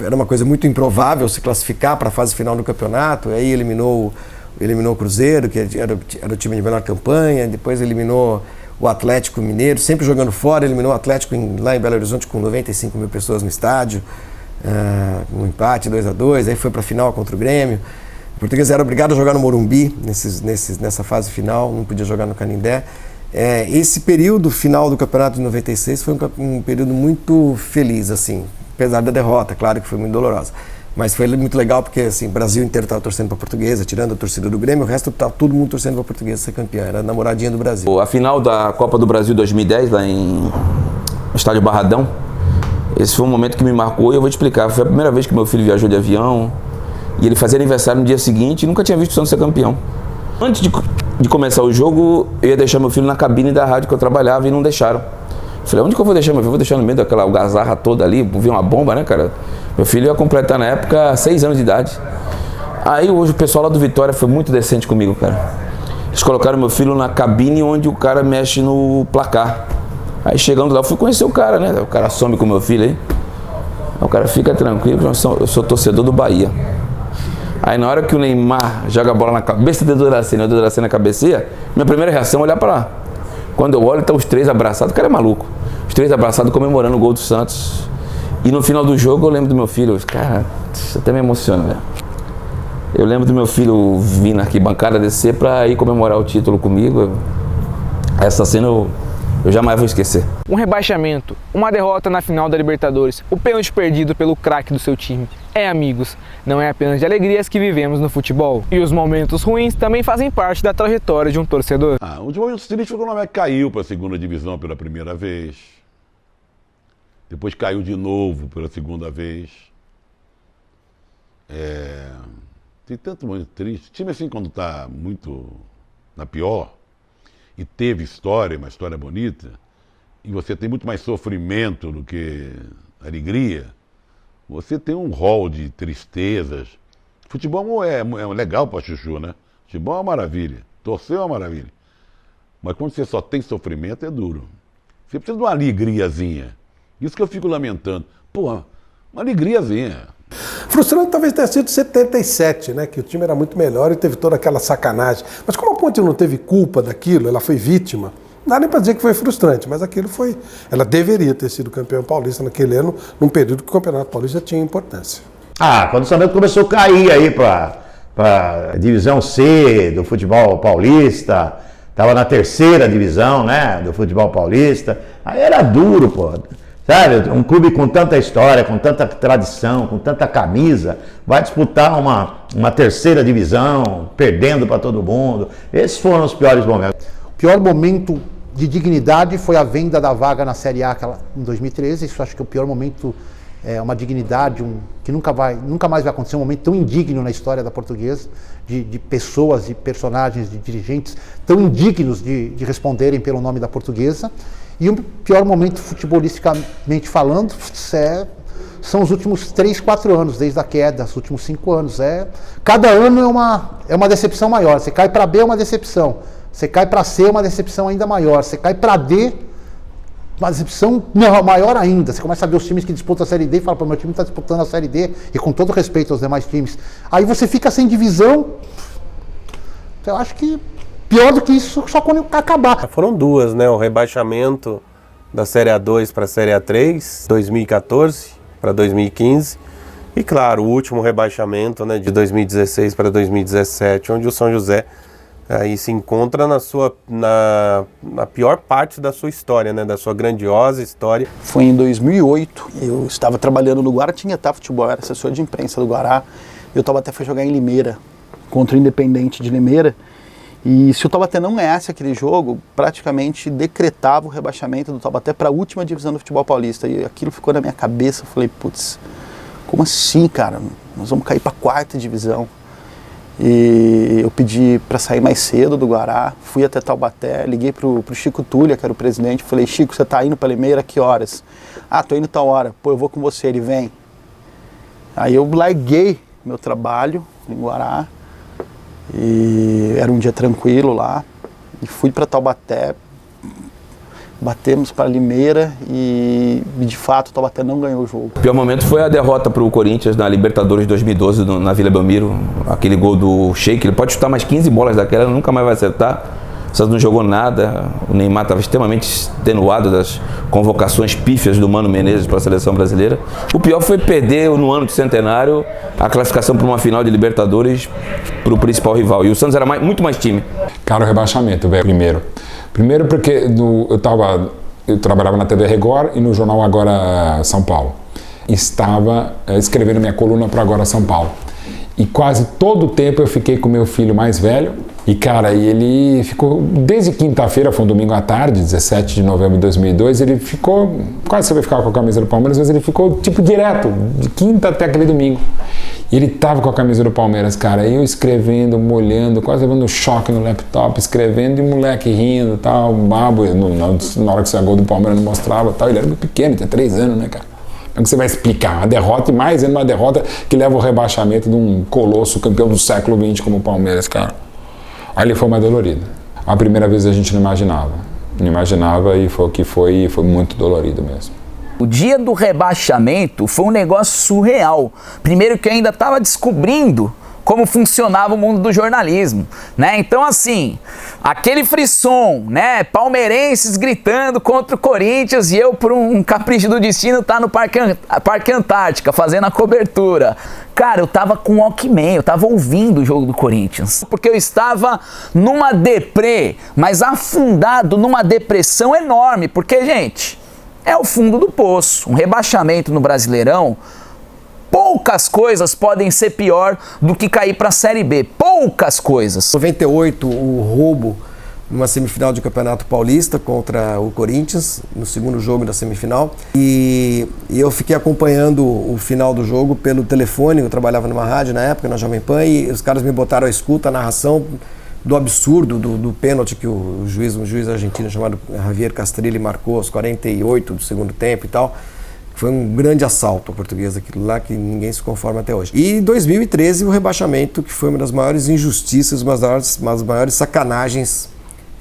era uma coisa muito improvável se classificar para a fase final do campeonato, aí eliminou o Cruzeiro, que era o time de menor campanha, depois eliminou o Atlético Mineiro, sempre jogando fora, eliminou o Atlético lá em Belo Horizonte com 95 mil pessoas no estádio, um empate 2-2, aí foi para a final contra o Grêmio. O Português era obrigado a jogar no Morumbi nessa fase final, não podia jogar no Canindé. Esse período final do campeonato de 96 foi um período muito feliz, assim, apesar da derrota, claro que foi muito dolorosa. Mas foi muito legal porque assim, o Brasil inteiro estava torcendo para a Portuguesa, tirando a torcida do Grêmio, o resto estava todo mundo torcendo para a Portuguesa ser campeã, era a namoradinha do Brasil. A final da Copa do Brasil 2010, lá no Estádio Barradão, esse foi um momento que me marcou e eu vou te explicar. Foi a primeira vez que meu filho viajou de avião e ele fazia aniversário no dia seguinte e nunca tinha visto o Santos ser campeão. Antes de começar o jogo, eu ia deixar meu filho na cabine da rádio que eu trabalhava e não deixaram. Falei, onde que eu vou deixar meu filho? Vou deixar no meio daquela algazarra toda ali, vi uma bomba, né, cara? Meu filho ia completar na época 6 anos de idade. Aí hoje o pessoal lá do Vitória foi muito decente comigo, cara. Eles colocaram meu filho na cabine onde o cara mexe no placar. Aí chegando lá, eu fui conhecer o cara, né? O cara some com meu filho aí. Aí o cara fica tranquilo, eu sou torcedor do Bahia. Aí na hora que o Neymar joga a bola na cabeça do Doracena, o Doracena cabeceia, minha primeira reação é olhar pra lá. Quando eu olho, tá os 3 abraçados, o cara é maluco. Os 3 abraçados comemorando o gol do Santos. E no final do jogo eu lembro do meu filho, cara, isso até me emociona, velho. Eu lembro do meu filho vir na arquibancada descer pra ir comemorar o título comigo. Essa cena eu jamais vou esquecer. Um rebaixamento, uma derrota na final da Libertadores, o pênalti perdido pelo craque do seu time. Amigos, não é apenas de alegrias que vivemos no futebol. E os momentos ruins também fazem parte da trajetória de um torcedor. Um dos momentos tristes foi quando o América caiu para a segunda divisão pela primeira vez. Depois caiu de novo pela segunda vez. Tem tanto momento triste. O time assim, quando está muito na pior, e teve história, uma história bonita, e você tem muito mais sofrimento do que alegria, você tem um rol de tristezas. Futebol é legal para chuchu, né? Futebol é uma maravilha. Torcer é uma maravilha. Mas quando você só tem sofrimento, é duro. Você precisa de uma alegriazinha. Isso que eu fico lamentando. Pô, uma alegriazinha. Frustrante talvez tenha sido 77, né? Que o time era muito melhor e teve toda aquela sacanagem. Mas como a Ponte não teve culpa daquilo, ela foi vítima, não dá nem para dizer que foi frustrante, mas aquilo foi... Ela deveria ter sido campeão paulista naquele ano, num período que o Campeonato Paulista tinha importância. Quando o São Bento começou a cair aí para para a divisão C do futebol paulista, estava na 3ª divisão, né, do futebol paulista. Aí era duro, pô. Sabe, um clube com tanta história, com tanta tradição, com tanta camisa, vai disputar uma 3ª divisão, perdendo para todo mundo. Esses foram os piores momentos. O pior momento de dignidade foi a venda da vaga na Série A em 2013. Isso acho que é o pior momento, uma dignidade que nunca mais vai acontecer, um momento tão indigno na história da Portuguesa, de pessoas e personagens, de dirigentes tão indignos de responderem pelo nome da Portuguesa. E o pior momento, futebolisticamente falando, são os últimos 3, 4 anos, desde a queda, os últimos 5 anos. Cada ano é uma decepção maior. Você cai para B, é uma decepção. Você cai para C, é uma decepção ainda maior. Você cai para D, uma decepção maior ainda. Você começa a ver os times que disputam a Série D e fala, meu time está disputando a Série D, e com todo respeito aos demais times. Aí você fica sem divisão. Eu acho que pior do que isso, só quando acabar. Foram 2, né? O rebaixamento da Série A2 para a Série A3, 2014 para 2015. E claro, o último rebaixamento, né, de 2016 para 2017, onde o São José aí se encontra na pior parte da sua história, né, da sua grandiosa história. Foi em 2008, eu estava trabalhando no Guaratinguetá Futebol, era assessor de imprensa do Guará, e o Taubaté foi jogar em Limeira, contra o Independente de Limeira, e se o Taubaté não ganhasse aquele jogo, praticamente decretava o rebaixamento do Taubaté para a última divisão do futebol paulista, e aquilo ficou na minha cabeça. Eu falei, putz, como assim, cara? Nós vamos cair para a 4ª divisão. E eu pedi para sair mais cedo do Guará, fui até Taubaté, liguei pro Chico Tulha, que era o presidente, falei, Chico, você tá indo para Limeira, que horas? Ah, tô indo tal hora. Pô, eu vou com você, ele vem. Aí eu larguei meu trabalho em Guará, e era um dia tranquilo lá, e fui para Taubaté, batemos para Limeira e de fato o Taubaté não ganhou o jogo. O pior momento foi a derrota para o Corinthians na Libertadores 2012 na Vila Belmiro, aquele gol do Sheik. Ele pode chutar mais 15 bolas daquela, nunca mais vai acertar. O Santos não jogou nada, o Neymar estava extremamente extenuado das convocações pífias do Mano Menezes para a seleção brasileira. O pior foi perder no ano de centenário a classificação para uma final de Libertadores para o principal rival. E o Santos era muito mais time. Cara, o rebaixamento, velho, Primeiro porque eu trabalhava na TV Record e no jornal Agora São Paulo. Estava escrevendo minha coluna para Agora São Paulo. E quase todo o tempo eu fiquei com meu filho mais velho. E, cara, ele ficou, desde quinta-feira, foi um domingo à tarde, 17 de novembro de 2002, ele ficou, quase você vai ficar com a camisa do Palmeiras, mas ele ficou, tipo, direto, de quinta até aquele domingo. E ele tava com a camisa do Palmeiras, cara, eu escrevendo, molhando, quase levando choque no laptop, escrevendo, e o moleque rindo, tal, babo, na hora que saiu o gol do Palmeiras não mostrava, tal, ele era muito pequeno, tinha 3 anos, né, cara? Como você vai explicar uma derrota, e mais ainda uma derrota que leva ao rebaixamento de um colosso campeão do século XX como o Palmeiras, cara? Aí ele foi mais dolorido. A primeira vez a gente não imaginava e foi muito dolorido mesmo. O dia do rebaixamento foi um negócio surreal. Primeiro que eu ainda estava descobrindo como funcionava o mundo do jornalismo, né? Então, assim, aquele frisson, né? Palmeirenses gritando contra o Corinthians e eu, por um capricho do destino, tá no Parque Antártica fazendo a cobertura. Cara, eu tava com o Walkman, eu tava ouvindo o jogo do Corinthians, porque eu estava numa deprê, mas afundado numa depressão enorme, porque, gente, é o fundo do poço. Um rebaixamento no Brasileirão, poucas coisas podem ser pior do que cair para a Série B. Poucas coisas. Em 98, o roubo numa semifinal de Campeonato Paulista contra o Corinthians, no segundo jogo da semifinal. E eu fiquei acompanhando o final do jogo pelo telefone. Eu trabalhava numa rádio na época, na Jovem Pan, e os caras me botaram a escuta, a narração do absurdo do pênalti que um juiz argentino chamado Javier Castrilli marcou aos 48 do segundo tempo e tal. Foi um grande assalto à Portuguesa, aquilo lá que ninguém se conforma até hoje. E em 2013, o rebaixamento, que foi uma das maiores injustiças, uma das maiores sacanagens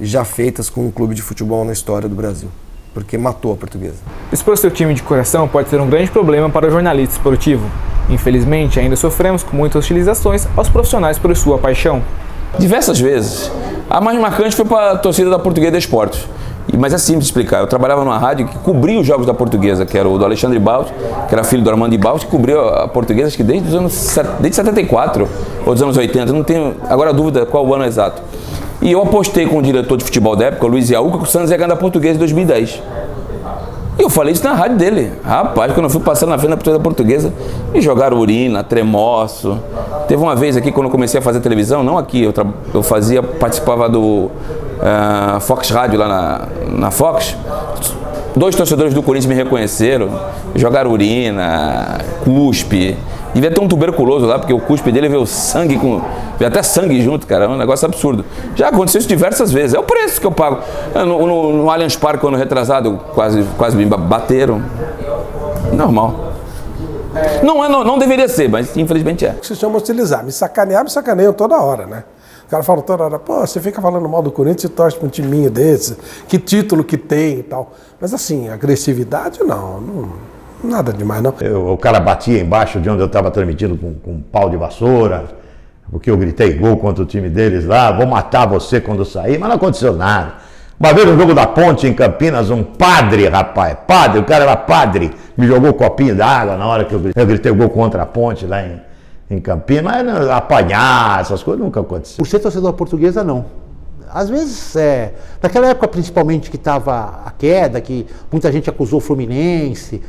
já feitas com um clube de futebol na história do Brasil, porque matou a Portuguesa. Expor seu time de coração pode ser um grande problema para o jornalista esportivo. Infelizmente, ainda sofremos com muitas hostilizações aos profissionais por sua paixão. Diversas vezes. A mais marcante foi para a torcida da Portuguesa Desportos. Mas é simples de explicar. Eu trabalhava numa rádio que cobria os jogos da Portuguesa, que era o do Alexandre Baus, que era filho do Armando Baus, que cobriu a Portuguesa acho que desde 74 ou dos anos 80, não tenho agora a dúvida qual o ano exato. E eu apostei com o diretor de futebol da época, o Luiz Iaúca, que o Santos ia ganhar da Portuguesa em 2010. E eu falei isso na rádio dele. Rapaz, quando eu fui passando na frente da Portuguesa Portuguesa, me jogaram urina, tremoço. Teve uma vez aqui, quando eu comecei a fazer televisão, não aqui, eu participava do Fox Rádio lá na Fox. 2 torcedores do Corinthians me reconheceram, jogaram urina, cuspe. Devia ter um tuberculoso lá, porque o cuspe dele veio sangue veio até sangue junto, cara, é um negócio absurdo. Já aconteceu isso diversas vezes, é o preço que eu pago. No Allianz Parque, quando retrasado, quase me bateram. Normal. Não deveria ser, mas infelizmente é. Se chama hostilizar. Me sacaneiam toda hora, né? O cara fala toda hora, pô, você fica falando mal do Corinthians e torce pra um timinho desse, que título que tem e tal. Mas assim, agressividade não nada demais não. O cara batia embaixo de onde eu estava transmitindo com um pau de vassoura, porque eu gritei gol contra o time deles lá, vou matar você quando sair, mas não aconteceu nada. Uma vez no jogo da Ponte em Campinas, um padre, rapaz, o cara era padre, me jogou um copinho d'água na hora que eu gritei gol contra a Ponte lá em Campinas, mas apanhar, essas coisas nunca aconteceram. Por ser torcedor Portuguesa, não. Às vezes, naquela época principalmente que estava a queda, que muita gente acusou o Fluminense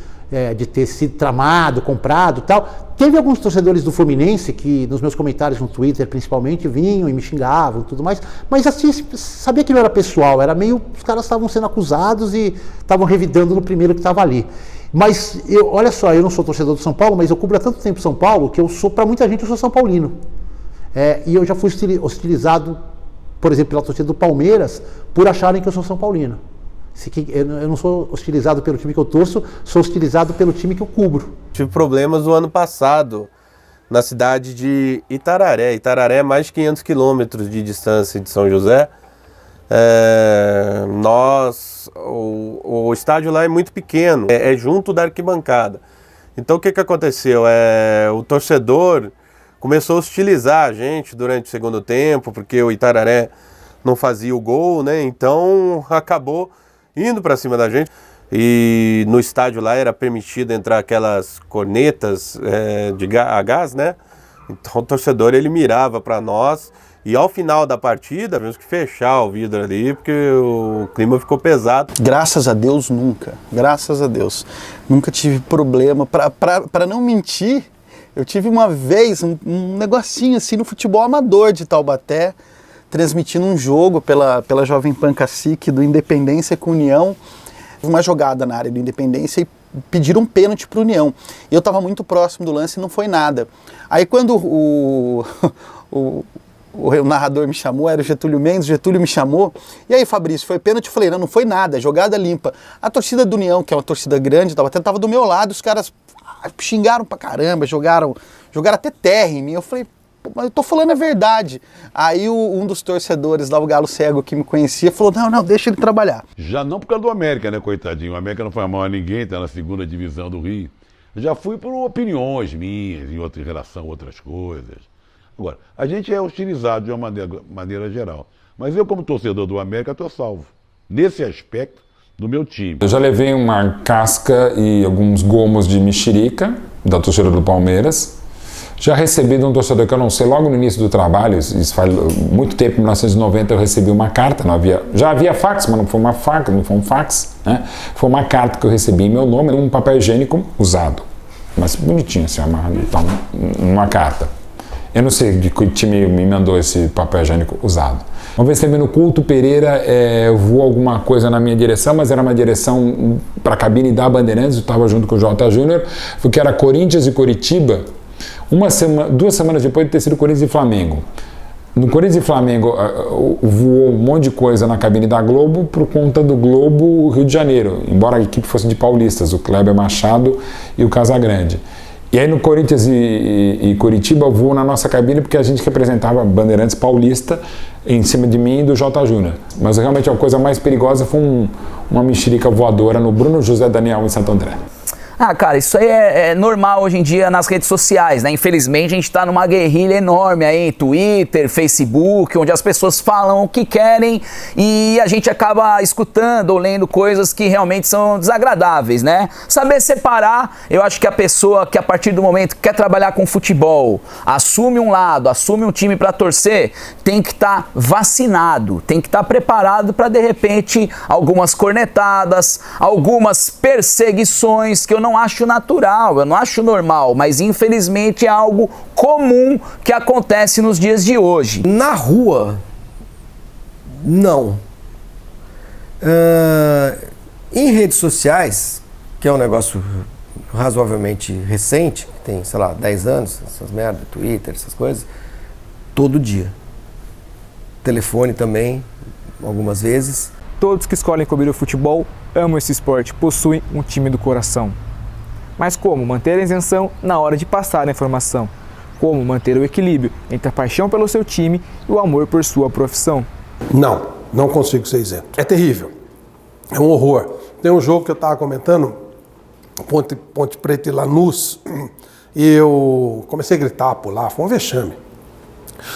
de ter sido tramado, comprado e tal, teve alguns torcedores do Fluminense que nos meus comentários no Twitter principalmente vinham e me xingavam e tudo mais, mas assim, sabia que não era pessoal, era meio, os caras estavam sendo acusados e estavam revidando no primeiro que estava ali. Mas, olha só, eu não sou torcedor do São Paulo, mas eu cubro há tanto tempo São Paulo que para muita gente eu sou São Paulino. E eu já fui hostilizado, por exemplo, pela torcida do Palmeiras, por acharem que eu sou São Paulino. Eu não sou hostilizado pelo time que eu torço, sou hostilizado pelo time que eu cubro. Tive problemas no ano passado, na cidade de Itararé. Itararé é mais de 500 quilômetros de distância de São José. O estádio lá é muito pequeno, é junto da arquibancada. Então o que aconteceu? O torcedor começou a hostilizar a gente durante o segundo tempo, porque o Itararé não fazia o gol, né? Então acabou indo para cima da gente. E no estádio lá era permitido entrar aquelas cornetas a gás, né? Então o torcedor ele mirava para nós. E ao final da partida, tivemos que fechar o vidro ali, porque o clima ficou pesado. Graças a Deus, nunca. Graças a Deus. Nunca tive problema. Para não mentir, eu tive uma vez um negocinho assim no futebol amador de Taubaté, transmitindo um jogo pela Jovem Pan Cacique do Independência com União. Uma jogada na área do Independência e pediram um pênalti para o União. E eu estava muito próximo do lance e não foi nada. Aí quando o narrador me chamou, era o Getúlio Mendes, o Getúlio me chamou, e aí Fabrício, foi pênalti? Eu falei, não foi nada, jogada limpa. A torcida do União, que é uma torcida grande, estava do meu lado, os caras xingaram pra caramba, jogaram até terra em mim. Eu falei, mas eu tô falando a verdade. Aí um dos torcedores lá, o Galo Cego, que me conhecia, falou, não, deixa ele trabalhar. Já não por causa do América, né, coitadinho, o América não faz mal a ninguém, tá na segunda divisão do Rio. Já fui por opiniões minhas, em relação a outras coisas. Agora, a gente é hostilizado de uma maneira geral. Mas eu, como torcedor do América, estou salvo. Nesse aspecto do meu time. Eu já levei uma casca e alguns gomos de mexerica da torcida do Palmeiras. Já recebi de um torcedor que eu não sei, logo no início do trabalho, isso faz muito tempo, em 1990 eu recebi uma carta, já havia fax, mas não foi uma fax, não foi um fax, né? Foi uma carta que eu recebi em meu nome, um papel higiênico usado, mas bonitinho assim, amarrado, então, uma carta. Eu não sei de que time me mandou esse papel higiênico usado. Uma vez também no Couto Pereira voou alguma coisa na minha direção, mas era uma direção para a cabine da Bandeirantes, eu estava junto com o J. Júnior, porque era Corinthians e Coritiba, 2 semanas depois de ter sido Corinthians e Flamengo. No Corinthians e Flamengo voou um monte de coisa na cabine da Globo por conta do Globo Rio de Janeiro, embora a equipe fosse de paulistas, o Kleber Machado e o Casagrande. E aí no Corinthians e Coritiba voou na nossa cabine porque a gente representava Bandeirantes Paulista em cima de mim e do J. Júnior. Mas realmente a coisa mais perigosa foi uma mexerica voadora no Bruno José Daniel em Santo André. Ah, cara, isso aí é normal hoje em dia nas redes sociais, né? Infelizmente a gente tá numa guerrilha enorme aí, Twitter, Facebook, onde as pessoas falam o que querem e a gente acaba escutando ou lendo coisas que realmente são desagradáveis, né? Saber separar, eu acho que a pessoa que a partir do momento que quer trabalhar com futebol, assume um lado, assume um time para torcer, tem que estar vacinado, tem que estar preparado para de repente algumas cornetadas, algumas perseguições que eu não acho natural, eu não acho normal, mas infelizmente é algo comum que acontece nos dias de hoje. Na rua, não. Em redes sociais, que é um negócio razoavelmente recente, que tem, sei lá, 10 anos, essas merdas, Twitter, essas coisas, todo dia. Telefone também, algumas vezes. Todos que escolhem cobrir o futebol amam esse esporte, possuem um time do coração. Mas como manter a isenção na hora de passar a informação? Como manter o equilíbrio entre a paixão pelo seu time e o amor por sua profissão? Não consigo ser isento. É terrível. É um horror. Tem um jogo que eu estava comentando, Ponte Preta e Lanús, e eu comecei a gritar, pular, foi um vexame.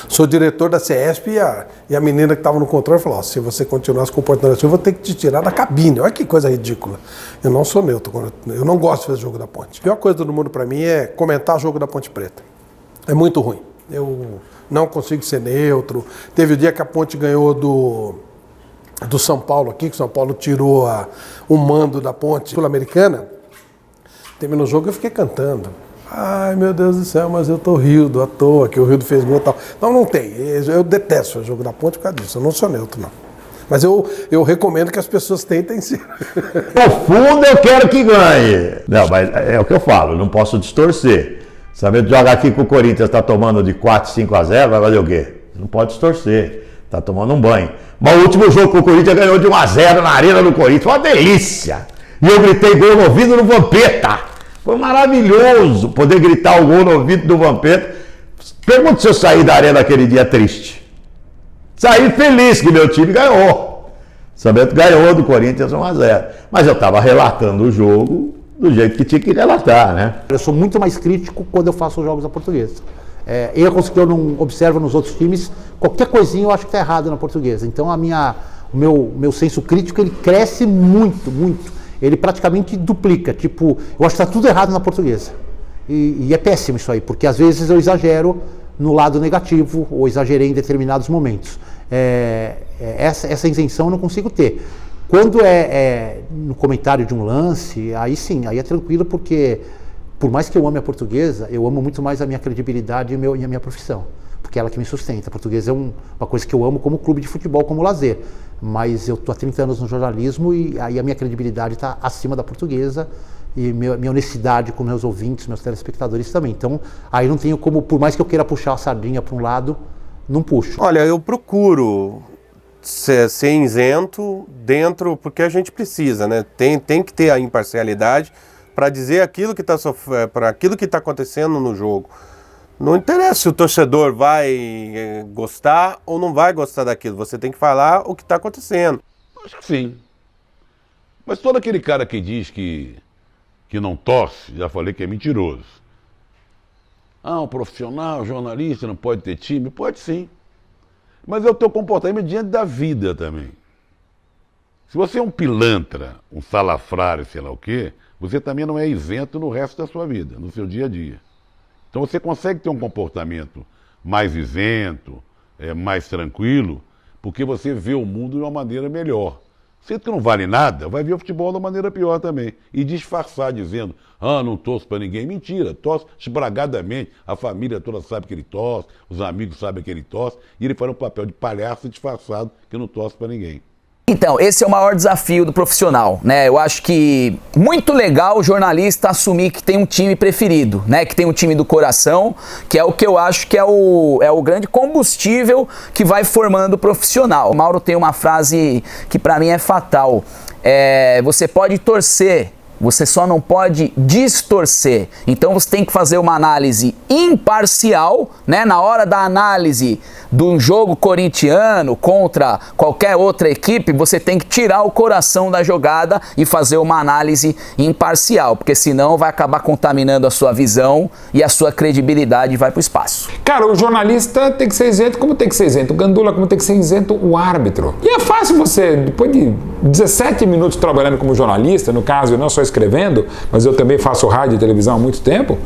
Sou diretor da CESP e a menina que estava no controle falou, se você continuar se comportando assim, eu vou ter que te tirar da cabine. Olha que coisa ridícula. Eu não sou neutro, eu não gosto de fazer jogo da Ponte. A pior coisa do mundo para mim é comentar jogo da Ponte Preta. É muito ruim. Eu não consigo ser neutro. Teve o dia que a Ponte ganhou do São Paulo aqui, que o São Paulo tirou o mando da Ponte Sul-Americana. Terminou o jogo e eu fiquei cantando. Ai, meu Deus do céu, mas eu tô Rildo à toa, que o Rildo fez gol e tal. Não tem. Eu detesto o jogo da Ponte por causa disso. Eu não sou neutro, não. Mas eu recomendo que as pessoas tentem ser. No fundo, eu quero que ganhe. Não, mas é o que eu falo, eu não posso distorcer. Sabendo jogar aqui com o Corinthians, tá tomando de 4, 5-0, vai fazer o quê? Não pode distorcer. Tá tomando um banho. Mas o último jogo que o Corinthians ganhou de 1-0 na arena do Corinthians. Foi uma delícia. E eu gritei gol no ouvido do Vampeta. Foi maravilhoso poder gritar o gol no ouvido do Vampeta. Pergunta se eu saí da arena aquele dia triste. Saí feliz que meu time ganhou. Sabendo que ganhou do Corinthians 1-0. Mas eu estava relatando o jogo do jeito que tinha que relatar, né? Eu sou muito mais crítico quando eu faço os jogos da Portuguesa. Erros que eu não observo nos outros times, qualquer coisinha eu acho que está errado na Portuguesa. Então o meu senso crítico ele cresce muito, muito. Ele praticamente duplica, tipo, eu acho que está tudo errado na Portuguesa. E é péssimo isso aí, porque às vezes eu exagero no lado negativo, ou exagerei em determinados momentos. Essa isenção eu não consigo ter. Quando no comentário de um lance, aí sim, aí é tranquilo, porque por mais que eu ame a Portuguesa, eu amo muito mais a minha credibilidade e a minha profissão, porque é ela que me sustenta. A Portuguesa é uma coisa que eu amo como clube de futebol, como lazer. Mas eu estou há 30 anos no jornalismo e aí a minha credibilidade está acima da Portuguesa e minha honestidade com meus ouvintes, meus telespectadores também. Então, aí não tenho como, por mais que eu queira puxar a sardinha para um lado, não puxo. Olha, eu procuro ser isento dentro, porque a gente precisa, né? Tem que ter a imparcialidade para dizer aquilo que está acontecendo no jogo. Não interessa se o torcedor vai gostar ou não vai gostar daquilo. Você tem que falar o que está acontecendo. Acho que sim. Mas todo aquele cara que diz que não torce, já falei que é mentiroso. Um profissional, jornalista, não pode ter time? Pode sim. Mas é o teu comportamento diante da vida também. Se você é um pilantra, um salafrário, sei lá o quê, você também não é isento no resto da sua vida, no seu dia a dia. Então você consegue ter um comportamento mais isento, mais tranquilo, porque você vê o mundo de uma maneira melhor. Você que não vale nada, vai ver o futebol de uma maneira pior também. E disfarçar dizendo, não torço para ninguém. Mentira, torce esbragadamente. A família toda sabe que ele torce, os amigos sabem que ele torce, e ele faz um papel de palhaço disfarçado que não torce para ninguém. Então, esse é o maior desafio do profissional, né? Eu acho que muito legal o jornalista assumir que tem um time preferido, né? Que tem um time do coração, que é o que eu acho que é o grande combustível que vai formando o profissional. O Mauro tem uma frase que pra mim é fatal. Você pode torcer você só não pode distorcer. Então você tem que fazer uma análise imparcial, né? Na hora da análise de um jogo corintiano contra qualquer outra equipe, você tem que tirar o coração da jogada e fazer uma análise imparcial, porque senão vai acabar contaminando a sua visão e a sua credibilidade vai para o espaço. Cara, o jornalista tem que ser isento como tem que ser isento o Gandula, como tem que ser isento o árbitro. E é fácil você, depois de 17 minutos trabalhando como jornalista, no caso eu não só escrevendo, mas eu também faço rádio e televisão há muito tempo,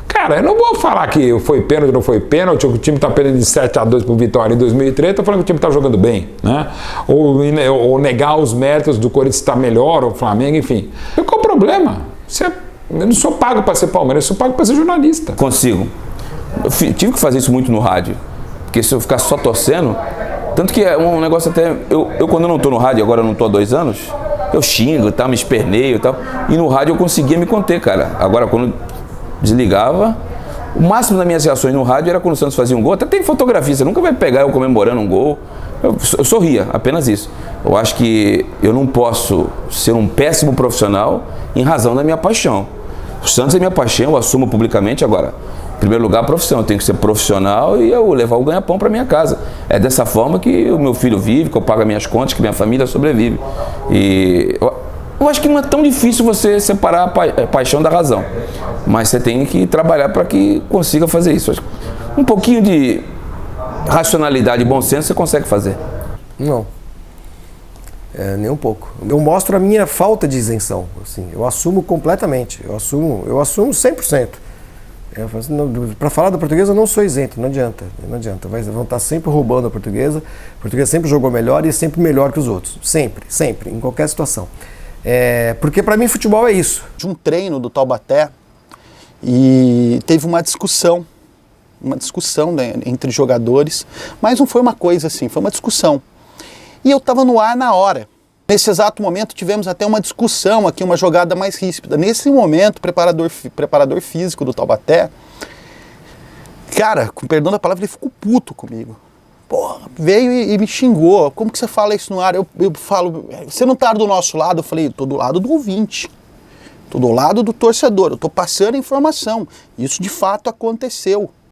cara, eu não vou falar que foi pênalti ou não foi pênalti, ou que o time tá perdendo de 7-2 pro Vitória em 2003, tô falando que o time tá jogando bem, né? Ou negar os méritos do Corinthians estar melhor, ou o Flamengo, enfim. Qual o problema? Eu não sou pago para ser palmeirense, eu sou pago para ser jornalista. Consigo. Eu tive que fazer isso muito no rádio, porque se eu ficar só torcendo, tanto que é um negócio até... Eu quando eu não tô no rádio, agora eu não tô há 2 anos, eu xingo, tá, me esperneio e tal, e no rádio eu conseguia me conter, cara. Agora quando desligava, o máximo das minhas reações no rádio era quando o Santos fazia um gol, até tem fotografia, você nunca vai pegar eu comemorando um gol, eu sorria, apenas isso. Eu acho que eu não posso ser um péssimo profissional em razão da minha paixão. O Santos é minha paixão, eu assumo publicamente. Agora, em primeiro lugar, a profissão, eu tenho que ser profissional e eu levar o ganha-pão para minha casa. É dessa forma que o meu filho vive, que eu pago as minhas contas, que minha família sobrevive. E eu acho que não é tão difícil você separar a paixão da razão, mas você tem que trabalhar para que consiga fazer isso. Um pouquinho de racionalidade e bom senso você consegue fazer. Não, nem um pouco. Eu mostro a minha falta de isenção, assim, eu assumo completamente, eu assumo 100%. Para falar da Portuguesa eu não sou isento, não adianta, vão estar sempre roubando a Portuguesa sempre jogou melhor e é sempre melhor que os outros, sempre, em qualquer situação. Porque para mim futebol é isso. De um treino do Taubaté e teve uma discussão, né, entre jogadores, mas não foi uma coisa assim, foi uma discussão. E eu estava no ar na hora. Nesse exato momento tivemos até uma discussão aqui, uma jogada mais ríspida. Nesse momento, o preparador físico do Taubaté, cara, com perdão da palavra, ele ficou puto comigo. Porra, veio e me xingou. Como que você fala isso no ar? Eu falo, você não tá do nosso lado? Eu falei, tô do lado do ouvinte. Tô do lado do torcedor. Eu tô passando a informação. Isso de fato aconteceu.